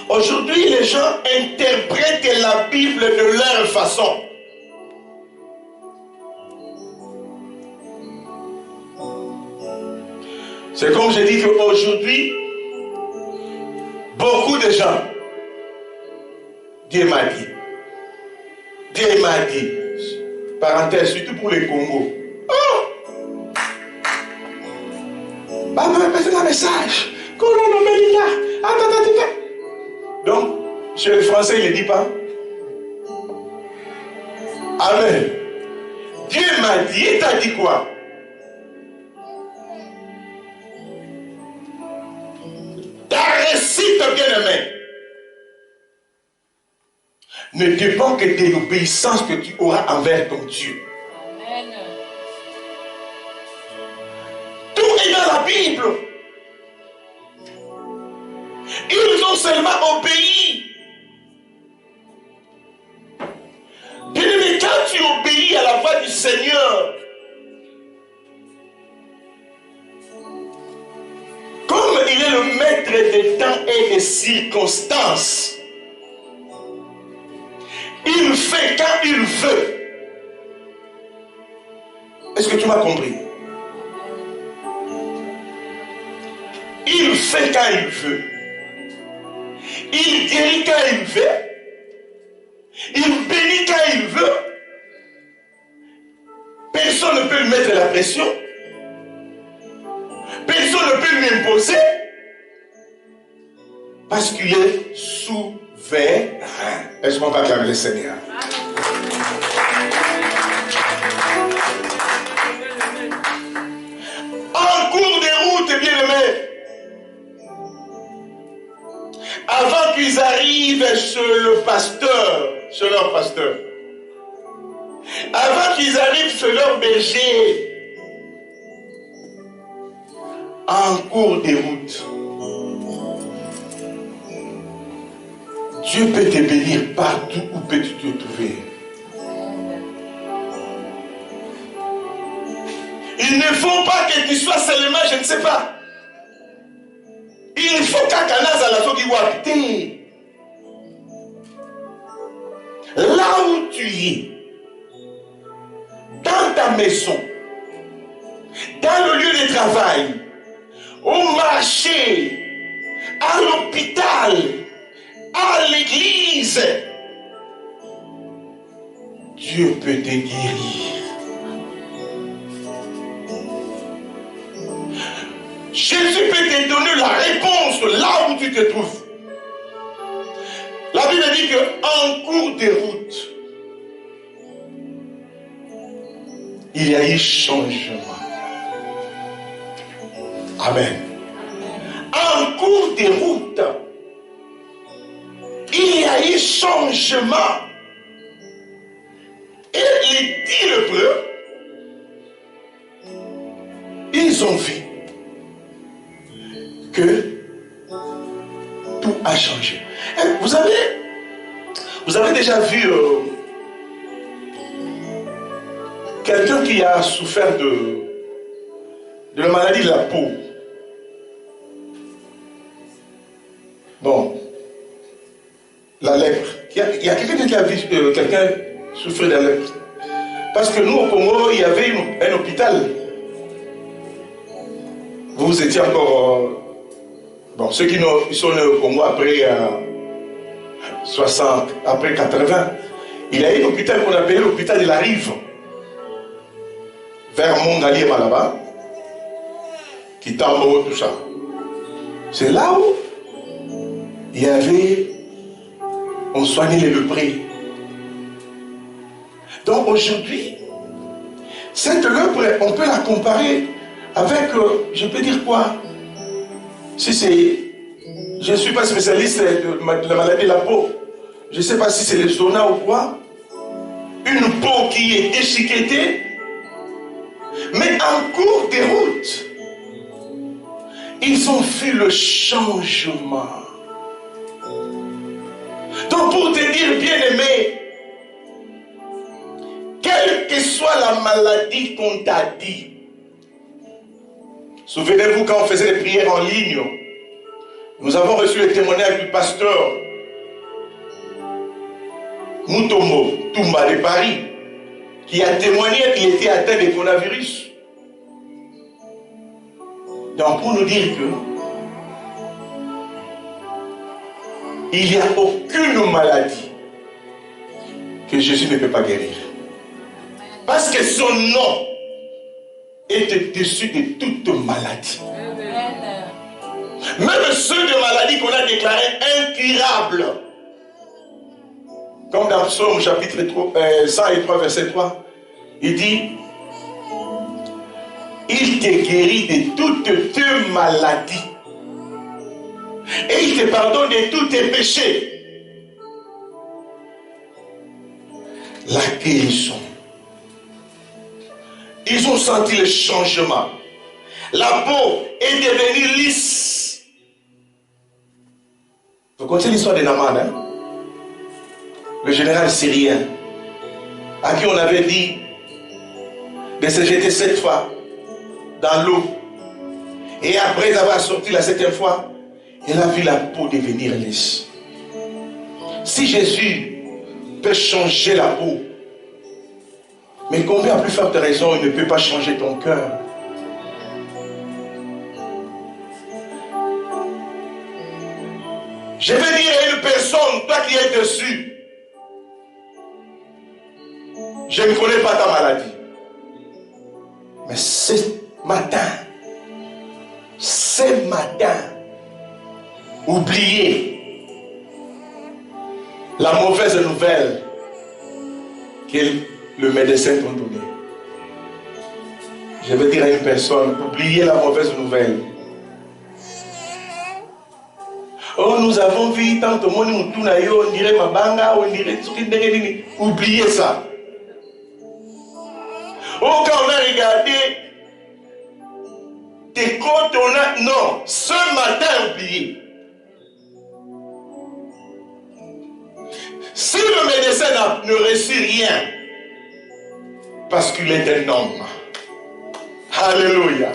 Aujourd'hui, les gens interprètent la Bible de leur façon. C'est comme je dis qu'aujourd'hui, beaucoup de gens, Dieu m'a dit, parenthèse, surtout pour les Congos. Oh! Bah, c'est un message. Donc, chez les Français, il ne dit pas. Amen. Dieu m'a dit, et t'as dit quoi? Ta réussite, bien-aimé, ne dépend que de l'obéissance que tu auras envers ton Dieu. Amen. Tout est dans la Bible. Ils ont seulement obéi. Bien-aimé, quand tu obéis à la voix du Seigneur, comme il est le maître des temps et des circonstances, il fait quand il veut. tu m'as compris. Il fait quand il veut. Il guérit quand il veut. Il bénit quand il veut. Personne ne peut lui mettre la pression. Personne ne peut lui imposer. Parce qu'il est souverain. Est-ce qu'on va acclamer le Seigneur? En cours de route, bien-aimés, avant qu'ils arrivent chez le pasteur, chez leur pasteur, avant qu'ils arrivent chez leur berger, en cours de route, Dieu peut te bénir partout où peux-tu te trouver. Il ne faut pas que tu sois seulement, je ne sais pas. Il faut qu'à Canaz à la fois qui voit habiter. Là où tu es, dans ta maison, dans le lieu de travail, au marché, à l'hôpital, à l'église, Dieu peut te guérir. Jésus peut te donner la réponse là où tu te trouves. La Bible dit qu'en cours de route, il y a eu changement. Amen. En cours de route, il y a eu changement. Et les 10 lépreux, ils ont vu que tout a changé. Et vous avez déjà vu quelqu'un qui a souffert de la maladie de la peau. Bon, la lèpre. Il y a quelqu'un qui a vu quelqu'un souffrir de la lèpre. Parce que nous, au Congo, il y avait un hôpital. Vous étiez encore... bon, ceux qui sont nés au Congo après 60, après 80, il y a un hôpital qu'on appelait l'hôpital de la Rive. Vers Mongaliema là-bas. Kitambo, tout ça. C'est là où il y avait... on soignait les lépreux. Donc aujourd'hui, cette lèpre, on peut la comparer avec, je peux dire quoi? Si c'est, je ne suis pas spécialiste de la maladie de la peau, je ne sais pas si c'est le zona ou quoi, une peau qui est échiquetée, mais en cours de route, ils ont fait le changement. Donc pour te dire, bien-aimé, quelle que soit la maladie qu'on t'a dit, souvenez-vous quand on faisait les prières en ligne, nous avons reçu le témoignage du pasteur Mutombo Toumba de Paris, qui a témoigné qu'il était atteint de coronavirus. Donc pour nous dire que il n'y a aucune maladie que Jésus ne peut pas guérir. Parce que son nom est au-dessus de toute maladie. Même ceux de maladies qu'on a déclarées incurables. Comme dans Psaume chapitre 103, verset 3, il dit, il te guérit de toutes tes maladies. Et il te pardonne de tous tes péchés. La guérison. Ils ont senti le changement. La peau est devenue lisse. Vous connaissez l'histoire de Naaman, hein? Le général syrien, à qui on avait dit de se jeter 7 fois dans l'eau. Et après avoir sorti la 7e fois, il a vu la peau devenir lisse. Si Jésus peut changer la peau, mais Mais combien à plus forte raison il ne peut pas changer ton cœur? Je vais dire à une personne, toi qui es dessus, je ne connais pas ta maladie. Mais ce matin, oubliez la mauvaise nouvelle que le médecin t'a donnée. Je vais dire à une personne, oubliez la mauvaise nouvelle. Oh, nous avons vu tant de monde, on dirait Mabanga, on dirait Tsukindengeni. Oubliez ça. Oh, quand on a regardé tes côtes, on a. Non, ce matin, oubliez. Si le médecin ne réussit rien, parce qu'il est un homme. Alléluia.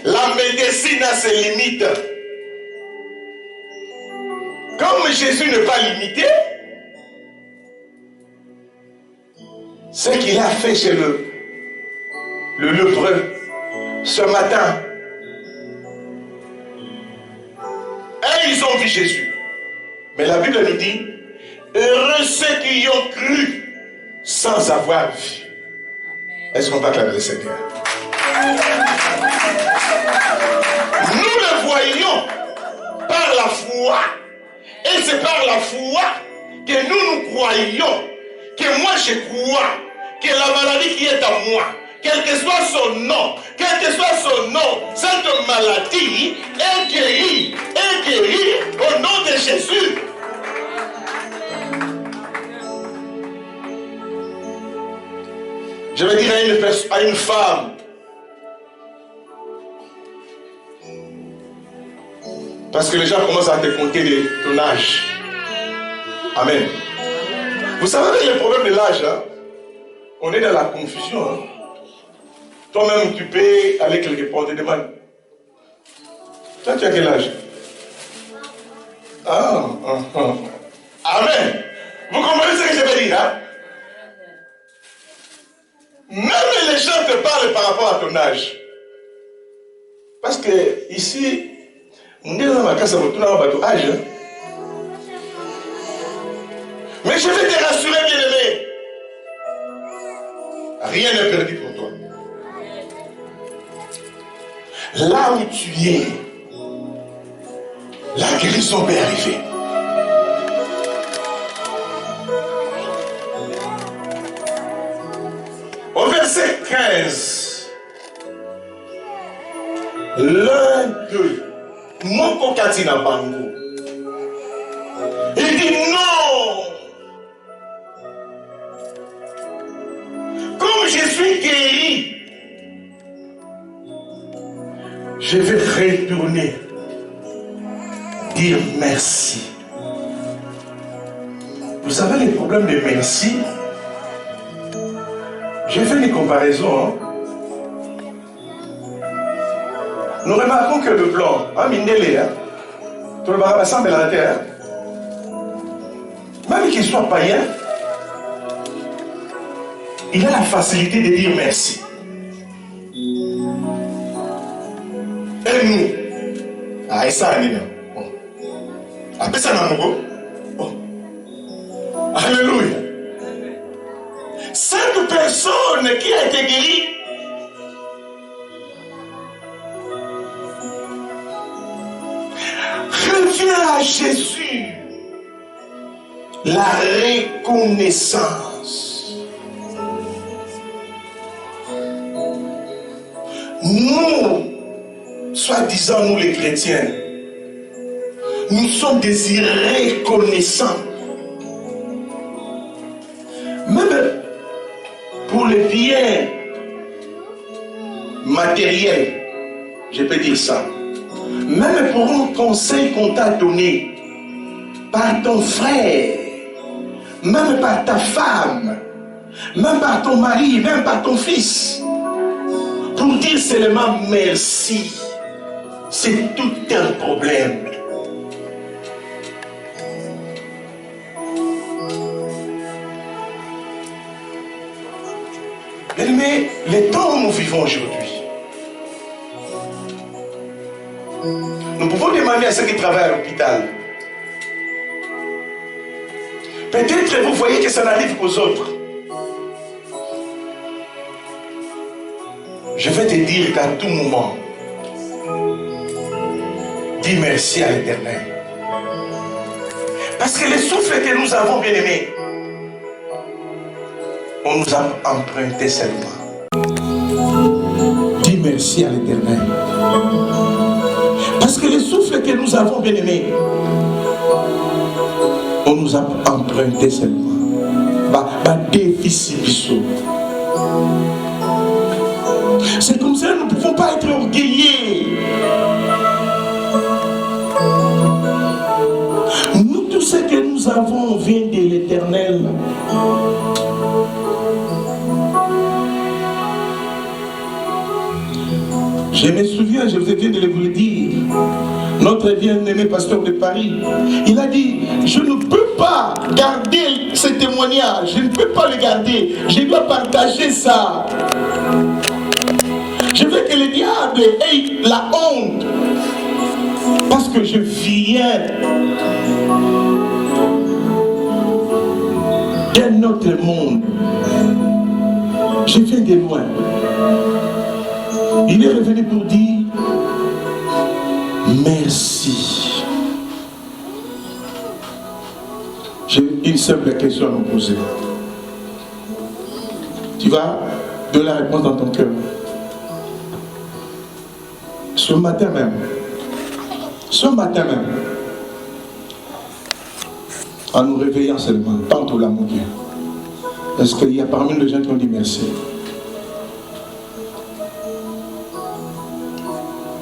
La médecine a ses limites. Comme Jésus n'est pas limité, ce qu'il a fait chez le lépreux ce matin, et ils ont vu Jésus. Mais la Bible nous dit, heureux ceux qui y ont cru sans avoir vu. Est-ce qu'on peut acclamer le Seigneur? Nous le voyons par la foi. Et c'est par la foi que nous croyons, que moi je crois, que la maladie qui est à moi, quel que soit son nom, cette maladie est guérie au nom de Jésus. Je vais dire à une femme, parce que les gens commencent à te compter ton âge. Amen. Vous savez, avec le problème de l'âge, hein, on est dans la confusion. Hein. Toi-même, tu peux aller quelque part, on te demande. Toi, tu as quel âge? Amen. Vous comprenez ce que je veux dire? Hein? Même les gens te parlent par rapport à ton âge. Parce que ici, on est dans ma casa, on a ton âge. Mais je vais te rassurer, bien-aimé. Rien n'est perdu pour toi. Là où tu es, la guérison peut arriver. Au verset 15, l'un d'eux, Moko Katina Bango, il dit non. Comme je suis guéri, je vais retourner dire merci. Vous savez les problèmes de merci? J'ai fait des comparaisons. Hein. Nous remarquons que le blanc, Mindele, tout le barabas semble à la terre, même qu'il soit païen, il a la facilité de dire merci. Et nous, et ça, après ça, alléluia. Cette personne qui a été guérie, revient à Jésus. La reconnaissance. Nous, soi-disant nous les chrétiens, nous sommes des irreconnaissants. Même pour les biens matériels, je peux dire ça. Même pour un conseil qu'on t'a donné par ton frère, même par ta femme, même par ton mari, même par ton fils, pour dire seulement merci, c'est tout un problème. Mais les temps où nous vivons aujourd'hui, nous pouvons demander à ceux qui travaillent à l'hôpital. Peut-être vous voyez que ça n'arrive qu'aux autres. Je vais te dire qu'à tout moment, dis merci à l'Éternel. Parce que les souffles que nous avons, bien aimés, on nous a emprunté seulement. Dis merci à l'Éternel. Parce que les souffles que nous avons, bien aimés, on nous a emprunté seulement. C'est comme ça que nous ne pouvons pas être orgueillés. Nous, tout ce que nous avons vient de l'Éternel. Je me souviens, je viens de vous le dire, notre bien-aimé pasteur de Paris, il a dit, je ne peux pas garder ce témoignage, je ne peux pas le garder, je dois partager ça. Je veux que le diable ait la honte, parce que je viens d'un autre monde. Je viens de loin. Il est revenu pour dire merci. J'ai une simple question à nous poser. Tu vas donner la réponse dans ton cœur. Ce matin même, en nous réveillant seulement, tantôt là, mon Dieu, est-ce qu'il y a parmi nous des gens qui ont dit merci?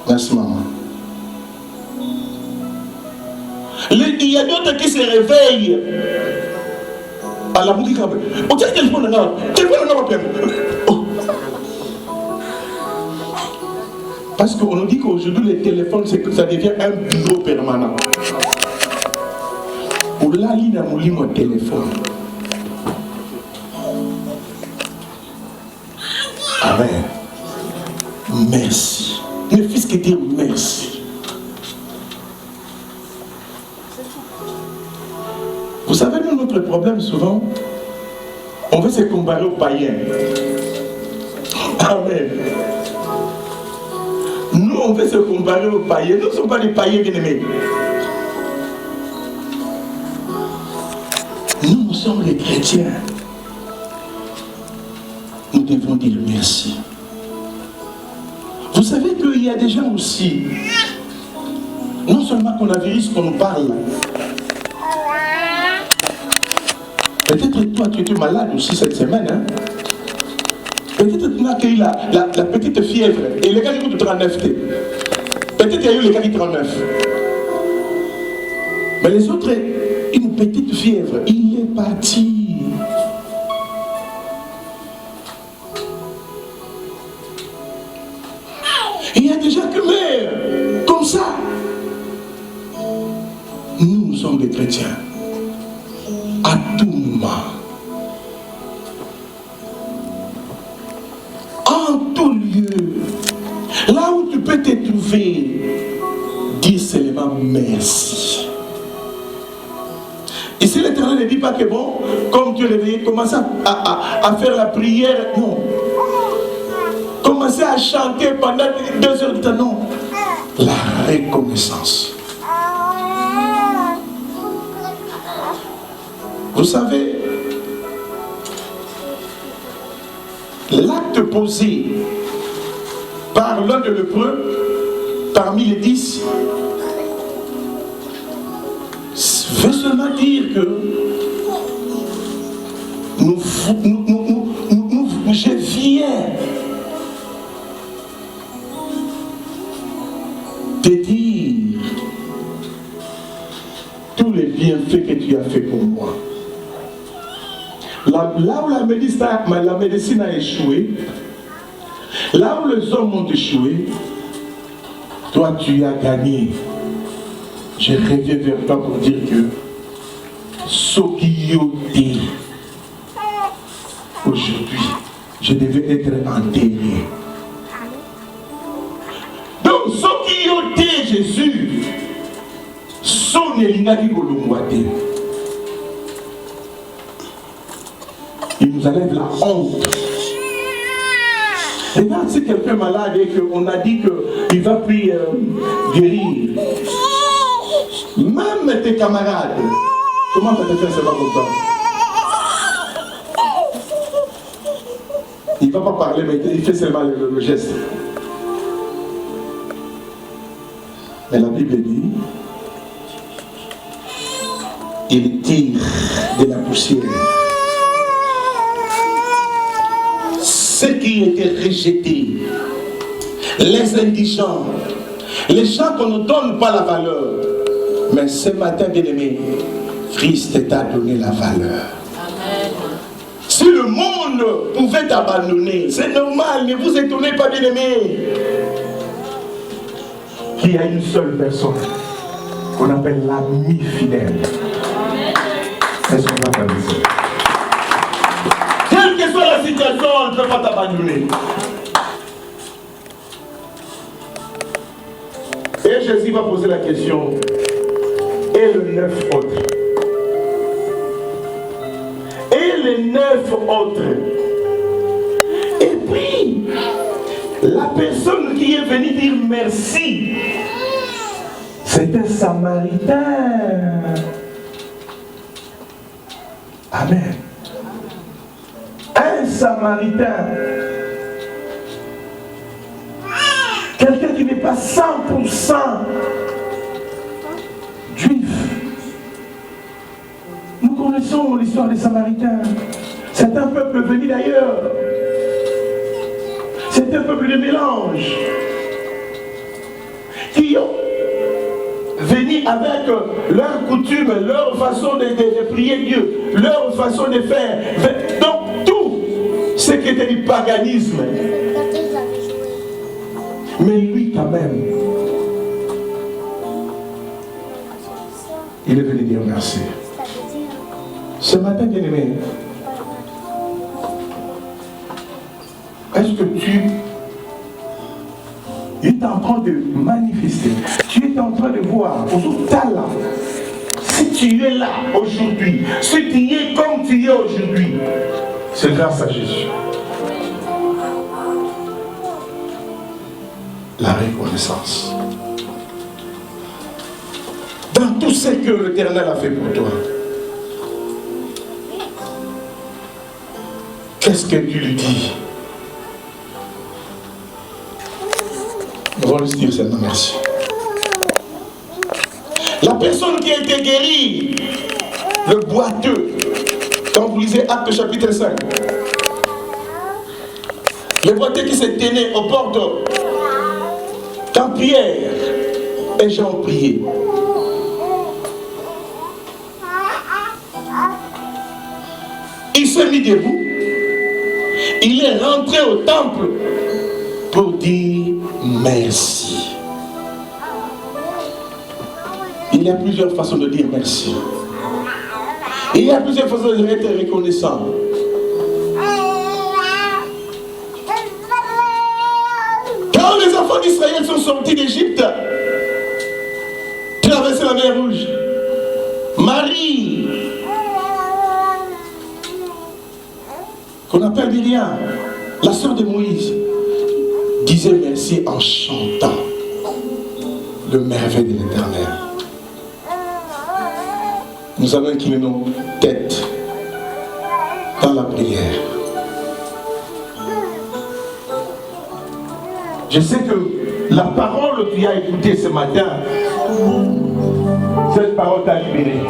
Merci, maman. Il y a d'autres qui se réveillent à la boutique. On tient le téléphone là. Parce qu'on nous dit qu'aujourd'hui, les téléphones, c'est que ça devient un bureau permanent. Pour la ligne à mon téléphone. Amen. Merci. Mes fils qui disent merci. Vous savez, nous, notre problème souvent, on veut se comparer aux païens. Amen. Nous, on veut se comparer aux païens. Nous ne sommes pas des païens bien-aimés. Nous sommes les chrétiens. Nous devons dire merci. Vous savez qu'il y a des gens aussi, non seulement qu'on a virus qu'on nous parle. Peut-être toi tu étais malade aussi cette semaine. Hein? Peut-être tu as accueilli la petite fièvre. Et les gars ils ont 39. Peut-être il y a eu les gars qui 39. Mais les autres, une petite fièvre, il est parti. Il y a des gens qui meurent comme ça. Nous sommes des chrétiens. À tout moment. En tout lieu. Là où tu peux te trouver, dis seulement merci. Ici l'Éternel ne dit pas que bon, comme tu es réveillé, commence à faire la prière. Non. Commencer à chanter pendant 2 heures de temps. Non. La reconnaissance. Vous savez, l'acte posé par l'un de lépreux, parmi les 10, veut seulement dire que je viens te dire tous les bienfaits que tu as fait pour moi. Là où la médecine a échoué, là où les hommes ont échoué, toi tu as gagné. Je reviens vers toi pour dire que ce qui y a aujourd'hui, je devais être enterré. Donc, ceux qui ont été Jésus sont les lignes qui ont été. Il nous enlève la honte. Regarde, si quelqu'un est malade et qu'on a dit qu'il va plus guérir, même tes camarades, comment ça te fait, c'est pas content? Il ne va pas parler, mais il fait seulement le geste. Mais la Bible dit, il tire de la poussière ceux qui étaient rejetés, les indigents, les gens qu'on ne donne pas la valeur. Mais ce matin, bien-aimé, Christ t'a donné la valeur. Amen. Si le monde pouvait t'abandonner, c'est normal, ne vous étonnez pas, bien-aimé. Qu'il y a une seule personne qu'on appelle l'ami fidèle. Est-ce qu'on va faire ça? Quelle que soit la situation, on ne peut pas t'abandonner. Et Jésus va poser la question. Et le 9 autres. Et les 9 autres. Et puis, la personne qui est venue dire merci, c'est un Samaritain. Amen. Un Samaritain. Quelqu'un qui n'est pas 100% juif. Nous connaissons l'histoire des Samaritains. C'est un peuple venu d'ailleurs. C'est un peuple de mélange. Qui ont venu avec leurs coutumes, leur façon de prier Dieu, leur façon de faire. Donc tout ce qui était du paganisme. Mais lui quand même, il est venu dire merci. Ce matin, bien-aimé, est-ce que tu es en train de manifester, tu es en train de voir, aujourd'hui, là, si tu es là aujourd'hui, si tu es comme tu es aujourd'hui, c'est grâce à Jésus. La reconnaissance. Dans tout ce que l'Éternel a fait pour toi, qu'est-ce que tu lui dis? On va lui dire seulement merci. La personne qui a été guérie, le boiteux, quand vous lisez Actes chapitre 5, le boiteux qui s'est tenu aux portes, quand Pierre et Jean ont prié, il s'est mis debout, il est rentré au temple pour dire merci. Il y a plusieurs façons de dire merci. Il y a plusieurs façons d'être reconnaissant. Quand les enfants d'Israël sont sortis d'Égypte, traversaient la mer Rouge, Marie, qu'on appelle Myriam, la sœur de Moïse, disait merci en chantant le merveille de l'Éternel. Nous allons incliner nos têtes dans la prière. Je sais que la parole que tu as écoutée ce matin, cette parole t'a libéré.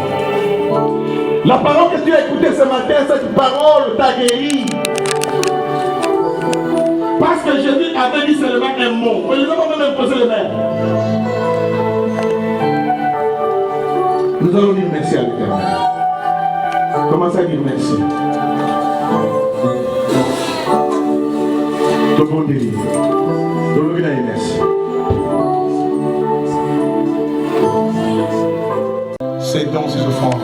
La parole que tu as écoutée ce matin, cette parole t'a guéri. Parce que Jésus avait dit seulement un mot. Mais nous avons même posé les mains. Nous allons dire merci à l'Éternel. Commencez à dire merci. Le bon délire. Le merci. Ces dons, ces offrandes,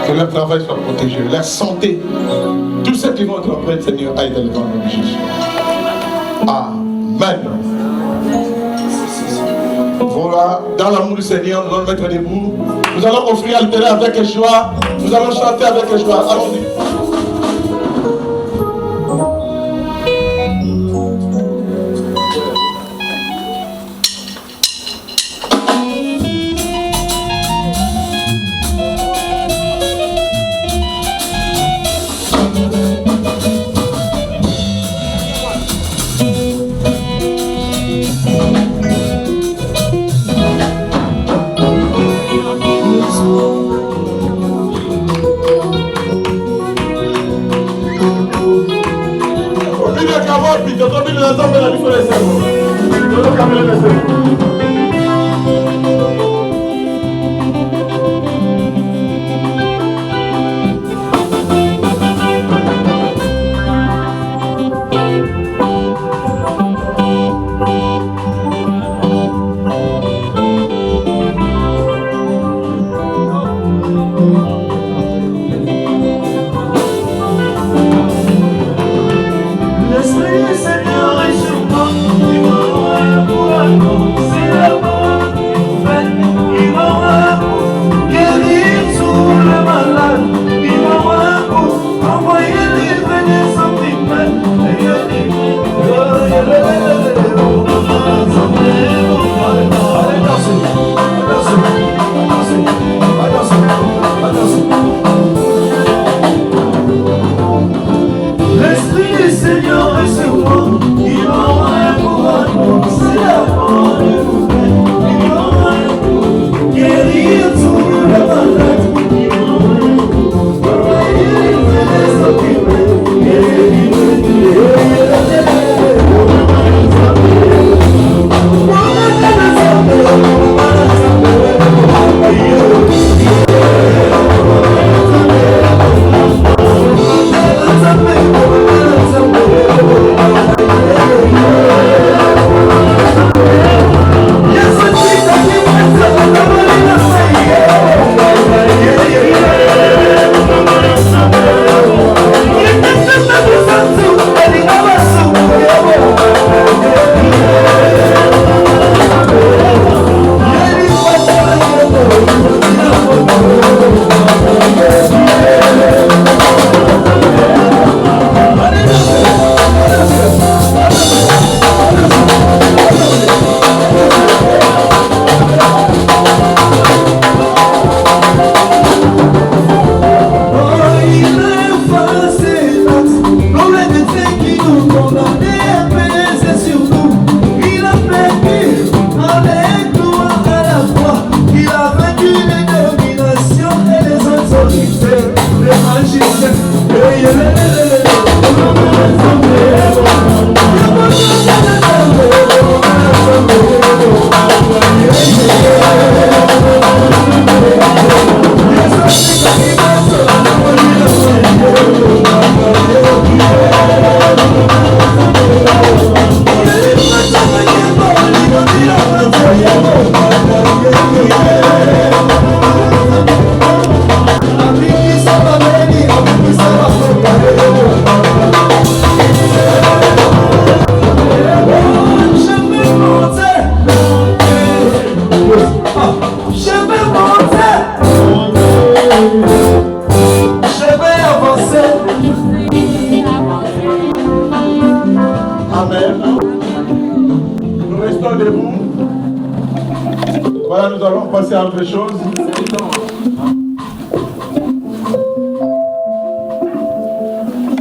que leur travail soit protégé, leur santé, tout ce qui vont entreprendre, Seigneur, aille dans le nom de Jésus. Amen. Voilà, dans l'amour du Seigneur, nous allons mettre debout. Nous allons offrir à l'Éternel avec joie. Nous allons chanter avec joie. Allons-y.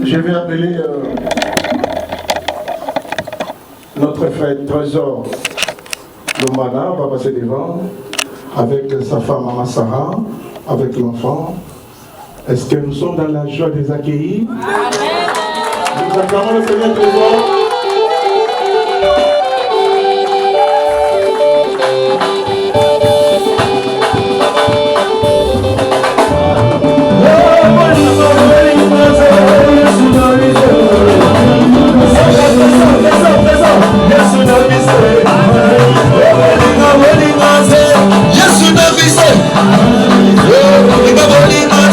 Je vais appeler notre frère Trésor Lombana, va passer devant, avec sa femme Mama Sarah, avec l'enfant. Est-ce que nous sommes dans la joie des accueillis? Amen. Nous acclamons le Seigneur Trésor.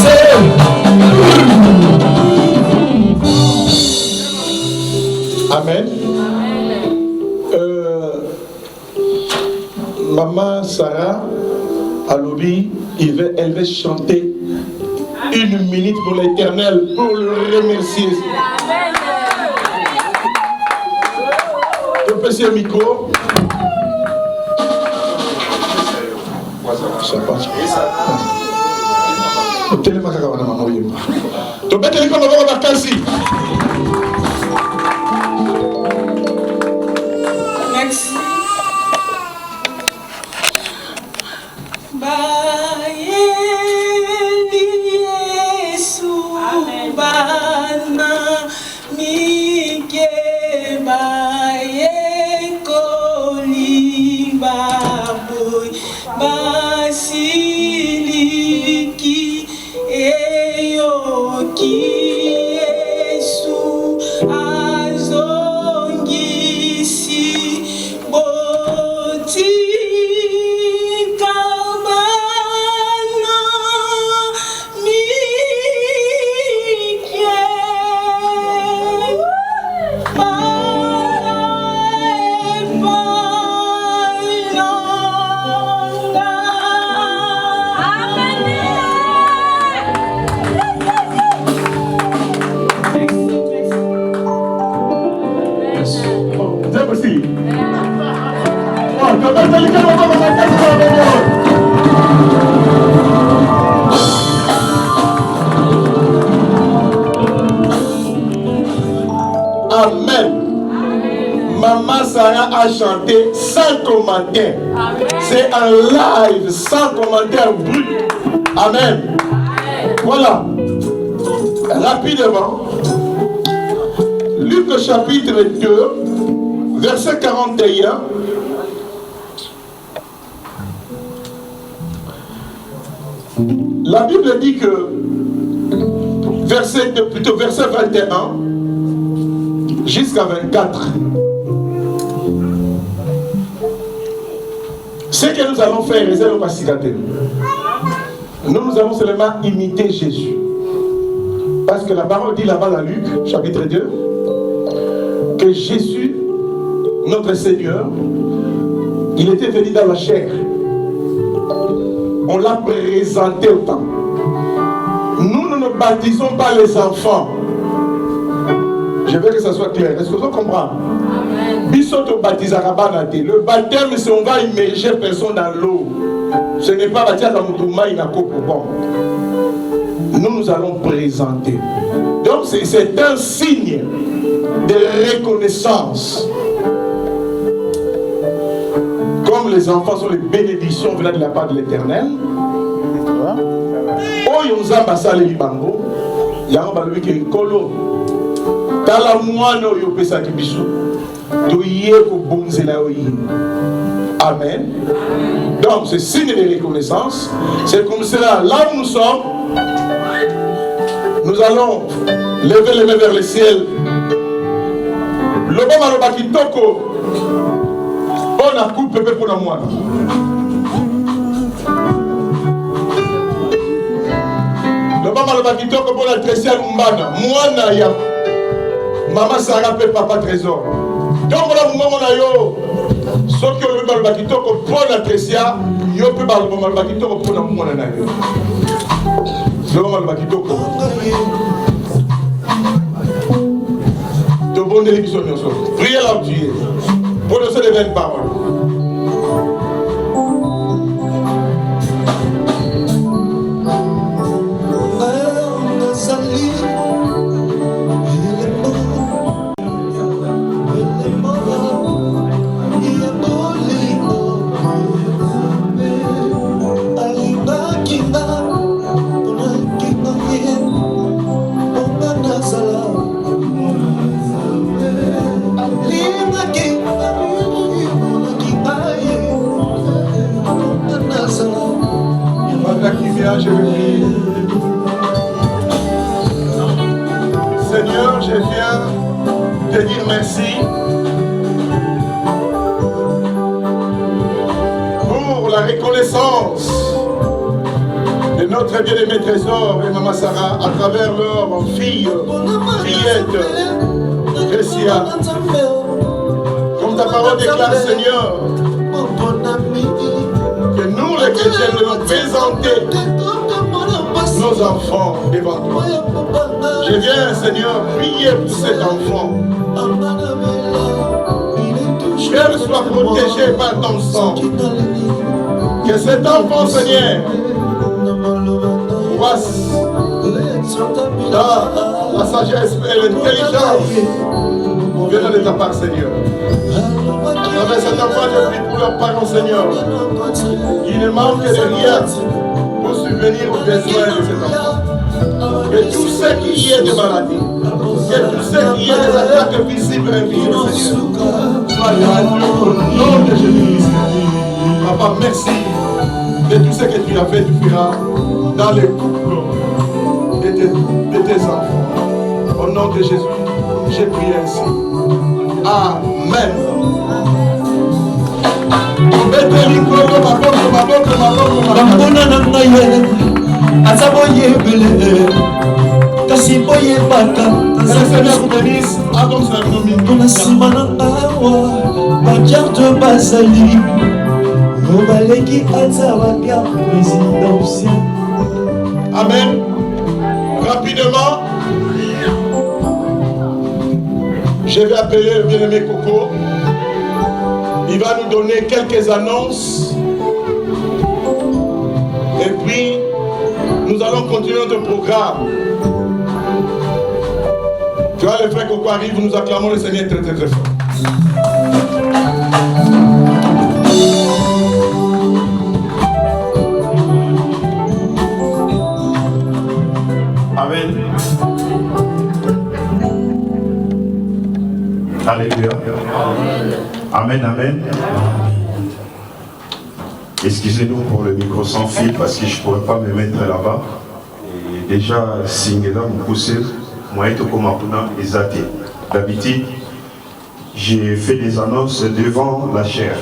Yes, Amen. Maman Sarah, à Lobby, elle va chanter 1 minute pour l'Éternel, pour le remercier. Je peux le micro. Ça passe. Merci. Basiliki eyoki Yesu azongisi botika bana Amen. Maman Sarah a chanté sans commentaire. C'est un live sans commentaire brut. Amen. Voilà. Rapidement. Luc chapitre 2, verset 41. La Bible dit que verset 21 jusqu'à 24. Ce que nous allons faire, nous allons seulement imiter Jésus. Parce que la parole dit là-bas dans Luc, chapitre 2, que Jésus, notre Seigneur, il était venu dans la chair. On l'a présenté au temps. Nous ne baptisons pas les enfants. Je veux que ça soit clair. Est-ce que vous comprenez? Le baptême, c'est on va immerger personne dans l'eau. Ce n'est pas baptême dans Moutouma, il n'a qu'au bon. Nous allons présenter. Donc c'est un signe de reconnaissance. Comme les enfants sont les bénédictions venant de la part de l'Éternel. Oh, nous avons passé les libango. Il y a un ballon qui est colo. Tala moine yo pesa kibisu. Doye ko bonzela oyi. Amen. Donc c'est signe de reconnaissance. C'est comme cela. Là où nous sommes, nous allons lever les mains vers le ciel. Loba maloba kitoko. On a coupé pepe pour la moine. Loba maloba kitoko pour la trésor mbana. Moine ya Maman Sarah peut papa trésor. Donc voilà moment on a yo. Sauf que le mal bakito pour la trésor, yo peut mal bakito pour la moine na yo. Le mal bakito ko. De bonne élection nous sommes. Priez là où tu es. Prononcer les mêmes paroles. Je vais prier. Seigneur, je viens te dire merci pour la reconnaissance de notre bien-aimé trésor et Maman Sarah à travers leur fillette que spécial. Comme ta parole déclare, Seigneur, que nous, les chrétiens, devons présenter nos enfants devant toi. Je viens, Seigneur, prier pour cet enfant. Qu'elle soit protégée par ton sang. Que cet enfant, Seigneur, voisse dans la sagesse et l'intelligence venant de ta part, Seigneur. À travers cet enfant, je prie pour leurs parents, Seigneur, qui ne manquent de rien pour subvenir aux besoins de cet enfant. Que tout ce qui y est de maladie, que tout ce qui est des attaques visibles et invisibles, Seigneur, soit gratuit au nom de Jésus-Christ. Papa, merci de tout ce que tu as fait, tu feras dans les couples de tes enfants. Au nom de Jésus, j'ai prié ainsi. Amen. Amen. Rapidement, je vais appeler le bien-aimé Coco. Il va nous donner quelques annonces. Et puis, nous allons continuer notre programme. Tu vois, le frère Coco arrive, nous acclamons le Seigneur très très très fort. Amen. Alléluia. Amen, amen. Excusez-nous pour le micro sans fil parce que je ne pourrais pas me mettre là-bas. Et déjà, signe là, mon poussé, moi, je suis comme un d'habitude, j'ai fait des annonces devant la chair.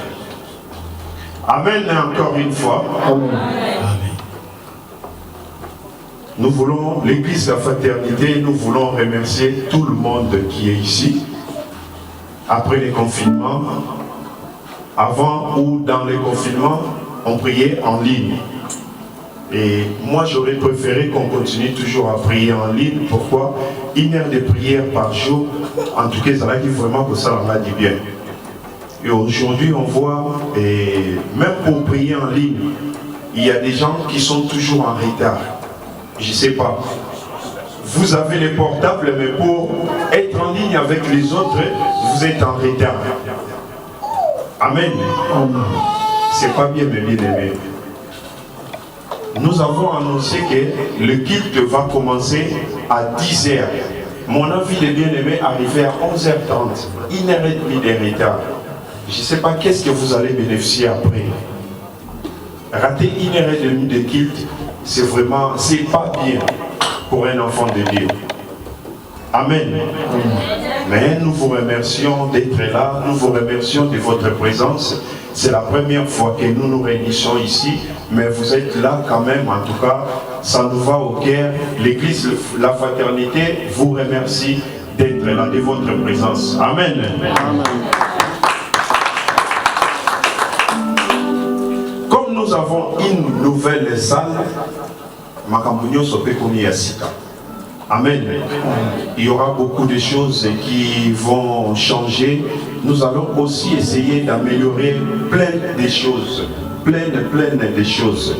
Amen, encore une fois. Amen. Nous voulons, l'Église de la Fraternité, nous voulons remercier tout le monde qui est ici. Après les confinements, avant ou dans les confinements, on priait en ligne. Et moi, j'aurais préféré qu'on continue toujours à prier en ligne. Pourquoi? 1 heure de prière par jour, en tout cas, ça a dit vraiment que ça m'a dit bien. Et aujourd'hui, on voit, et même pour prier en ligne, il y a des gens qui sont toujours en retard. Je ne sais pas. Vous avez les portables, mais pour être en ligne avec les autres, vous êtes en retard. Amen. C'est pas bien, mais bien aimé. Nous avons annoncé que le culte va commencer à 10h. Mon avis de bien-aimé arrivait à 11h30. 1h30 de retard. Je ne sais pas qu'est-ce que vous allez bénéficier après. Rater 1h30 de culte, c'est vraiment, c'est pas bien pour un enfant de Dieu. Amen. Mais nous vous remercions d'être là, nous vous remercions de votre présence. C'est la première fois que nous nous réunissons ici, mais vous êtes là quand même, en tout cas, ça nous va au cœur. L'Église, la Fraternité, vous remercie d'être là, de votre présence. Amen. Amen. Comme nous avons une nouvelle salle, Makambunyo Sopekomi Yasika. Amen. Il y aura beaucoup de choses qui vont changer. Nous allons aussi essayer d'améliorer plein de choses. Plein de choses.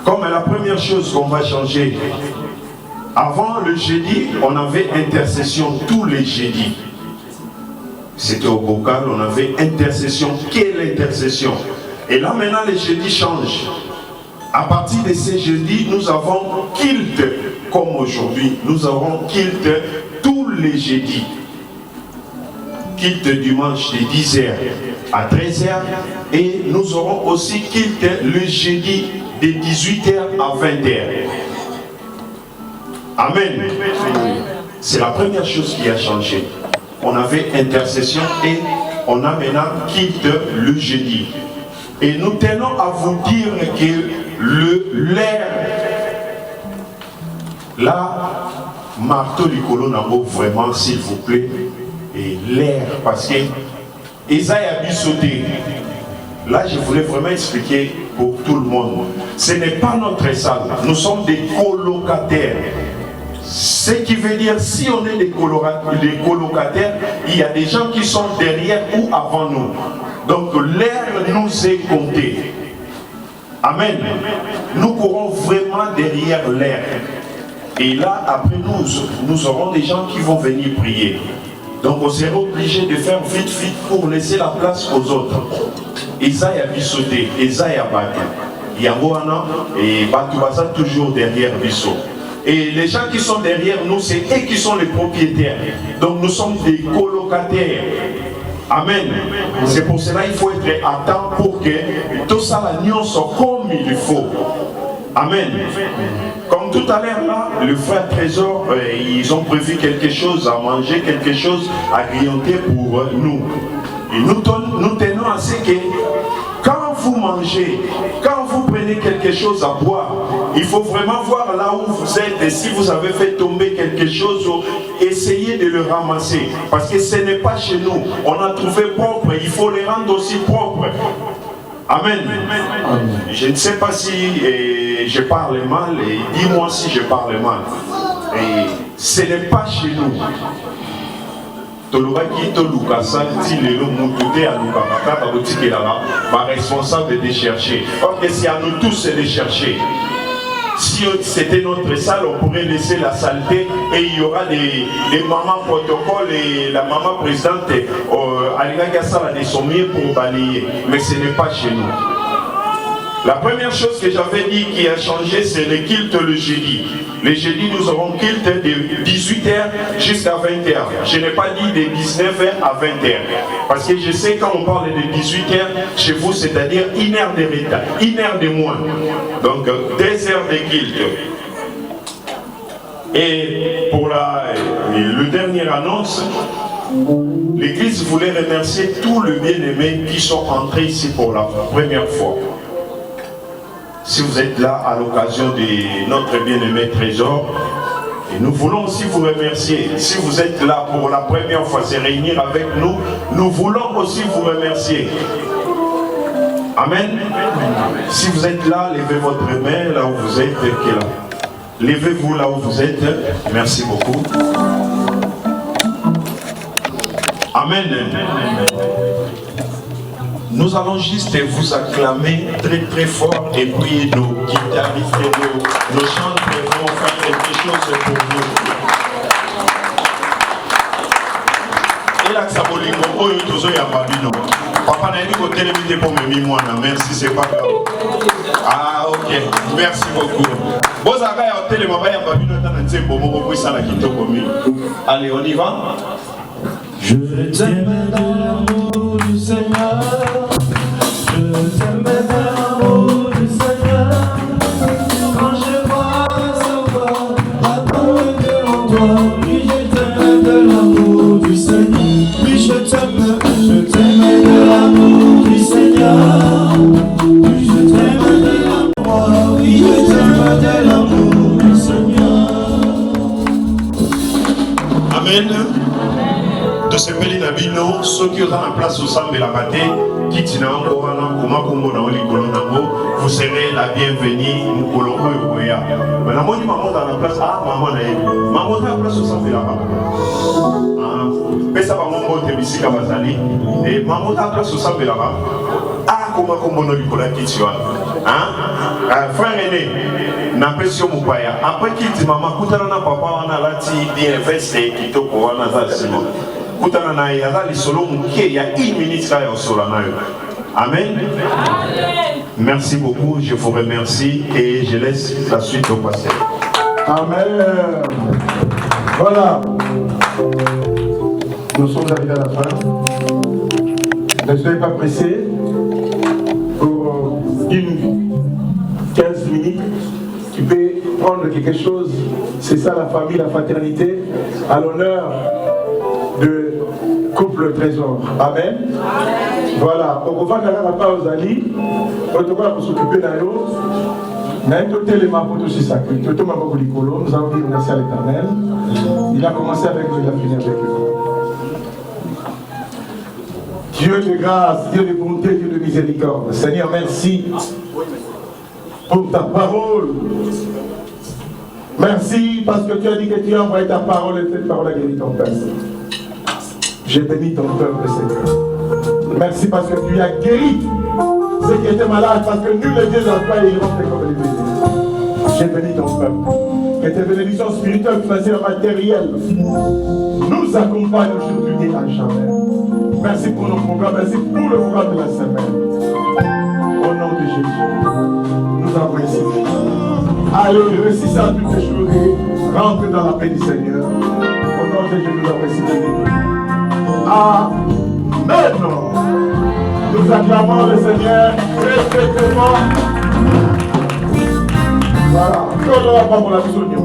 Comme la première chose qu'on va changer, avant le jeudi, on avait intercession tous les jeudis. C'était au bocal, on avait intercession. Quelle intercession? Et là maintenant les jeudis changent. À partir de ces jeudis, nous avons culte. Comme aujourd'hui, nous avons culte tous les jeudis. Culte dimanche de 10h à 13h. Et nous aurons aussi culte le jeudi de 18h à 20h. Amen. C'est la première chose qui a changé. On avait intercession et on a maintenant culte le jeudi. Et nous tenons à vous dire que l'air, là, marteau du colon, vraiment, s'il vous plaît, et l'air, parce que Isaïe a dû sauter. Là, je voulais vraiment expliquer pour tout le monde. Ce n'est pas notre salle, nous sommes des colocataires. Ce qui veut dire, si on est des colocataires, il y a des gens qui sont derrière ou avant nous. Donc l'air nous est compté. Amen. Nous courons vraiment derrière l'air. Et là, après nous aurons des gens qui vont venir prier. Donc on sera obligé de faire vite pour laisser la place aux autres. Isaïe a dû sauter, Isaïe a battu. Yangoana et Batoubaza toujours derrière Bissot. Et les gens qui sont derrière nous, c'est eux qui sont les propriétaires. Donc nous sommes des colocataires. Amen. C'est pour cela qu'il faut être à temps pour que tout ça la union soit comme il faut. Amen. Comme tout à l'heure là, le frère Trésor, ils ont prévu quelque chose à manger, quelque chose à grignoter pour nous. Et nous tenons à ce que quand vous mangez, quand vous prenez quelque chose à boire, il faut vraiment voir là où vous êtes et si vous avez fait tomber quelque chose, essayez de le ramasser. Parce que ce n'est pas chez nous. On a trouvé propre, il faut les rendre aussi propres. Amen. Je ne sais pas si je parle mal, et dis-moi si je parle mal. Et ce n'est pas chez nous. Responsable de chercher. Or que c'est à nous tous de chercher. Si c'était notre salle, on pourrait laisser la saleté et il y aura des mamans protocoles et la maman présidente Alina Salle des sommiers pour balayer. Mais ce n'est pas chez nous. La première chose que j'avais dit qui a changé, c'est le culte le jeudi. Le jeudi, nous aurons culte de 18h jusqu'à 20h. Je n'ai pas dit de 19h à 20h. Parce que je sais quand on parle de 18h chez vous, c'est-à-dire 1 heure de retard, 1 heure de moins. Donc 2 heures de culte. Et pour le dernière annonce, l'Église voulait remercier tous les bien-aimés qui sont entrés ici pour la première fois. Si vous êtes là à l'occasion de notre bien-aimé Trésor, et nous voulons aussi vous remercier. Si vous êtes là pour la première fois se réunir avec nous, nous voulons aussi vous remercier. Amen. Si vous êtes là, levez votre main là où vous êtes. Levez-vous là où vous êtes. Merci beaucoup. Amen. Nous allons juste vous acclamer très très fort et puis nos guitaristes et nos chanteurs vont faire quelque chose pour vous. Et là, ça vaut les papa n'a dit que télévisé pour me mimoine. Merci, c'est pas grave. Ah, ok. Merci beaucoup. Allez, on y va. Je t'aime dans l'amour du Seigneur. Je t'aime dans l'amour du Seigneur. Quand je vois sa voix attendre devant toi, oui je t'aime de l'amour du Seigneur. Oui je t'aime de l'amour du Seigneur. Oui je t'aime de l'amour, oui je t'aime de l'amour du Seigneur. Amen. De ce pays nabino, ceux qui ont en place au centre de la bataille, qui vous serez la bienvenue. Mais la maman dans la place, ah maman dans la place au centre de la bataille. Mais ça va mon botte ici comme Bazali. Et maman dans la place au centre de la bataille. Ah comment on Nicolas qui tu as. Frère aîné, n'a pas sur mon paya. Après qu'il dit maman, coutana papa on a la ti bien veste qui te pour on a ça Simon. Coutana na ya les solo muké il y a 1 minute là au solo na. Amen. Merci beaucoup, je vous remercie et je laisse la suite au pasteur. Amen. Voilà. Nous sommes arrivés à la fin. Ne soyez pas pressés. Pour 15 minutes, tu peux prendre quelque chose. C'est ça la famille, la fraternité, à l'honneur de couple Trésor. Amen. Voilà. On va faire la pause à Ali. Protocole pour s'occuper d'Ayo. Nous allons dire merci à l'Éternel. Il a commencé avec nous, il a fini avec nous. Dieu de grâce, Dieu de bonté, Dieu de miséricorde. Seigneur, merci pour ta parole. Merci parce que tu as dit que tu as envoyé ta parole et cette parole a guéri ton peuple. J'ai béni ton peuple, Seigneur. Merci parce que tu as guéri ceux qui étaient malades, parce que nul ne Dieu n'a pas et ils vont comme les bénis. J'ai béni ton peuple. Que tes bénédictions spirituelles, financières, matérielles nous accompagnent aujourd'hui et à jamais. Merci pour nos programmes, merci pour le programme de la semaine. Au nom de Jésus, nous avons ici. Allez, réussissez à toutes les choses et rentrez dans la paix du Seigneur. Au nom de Jésus, nous avons ici. Amen. Nous acclamons le Seigneur respectivement. Voilà. Que l'on va pas pour la mission.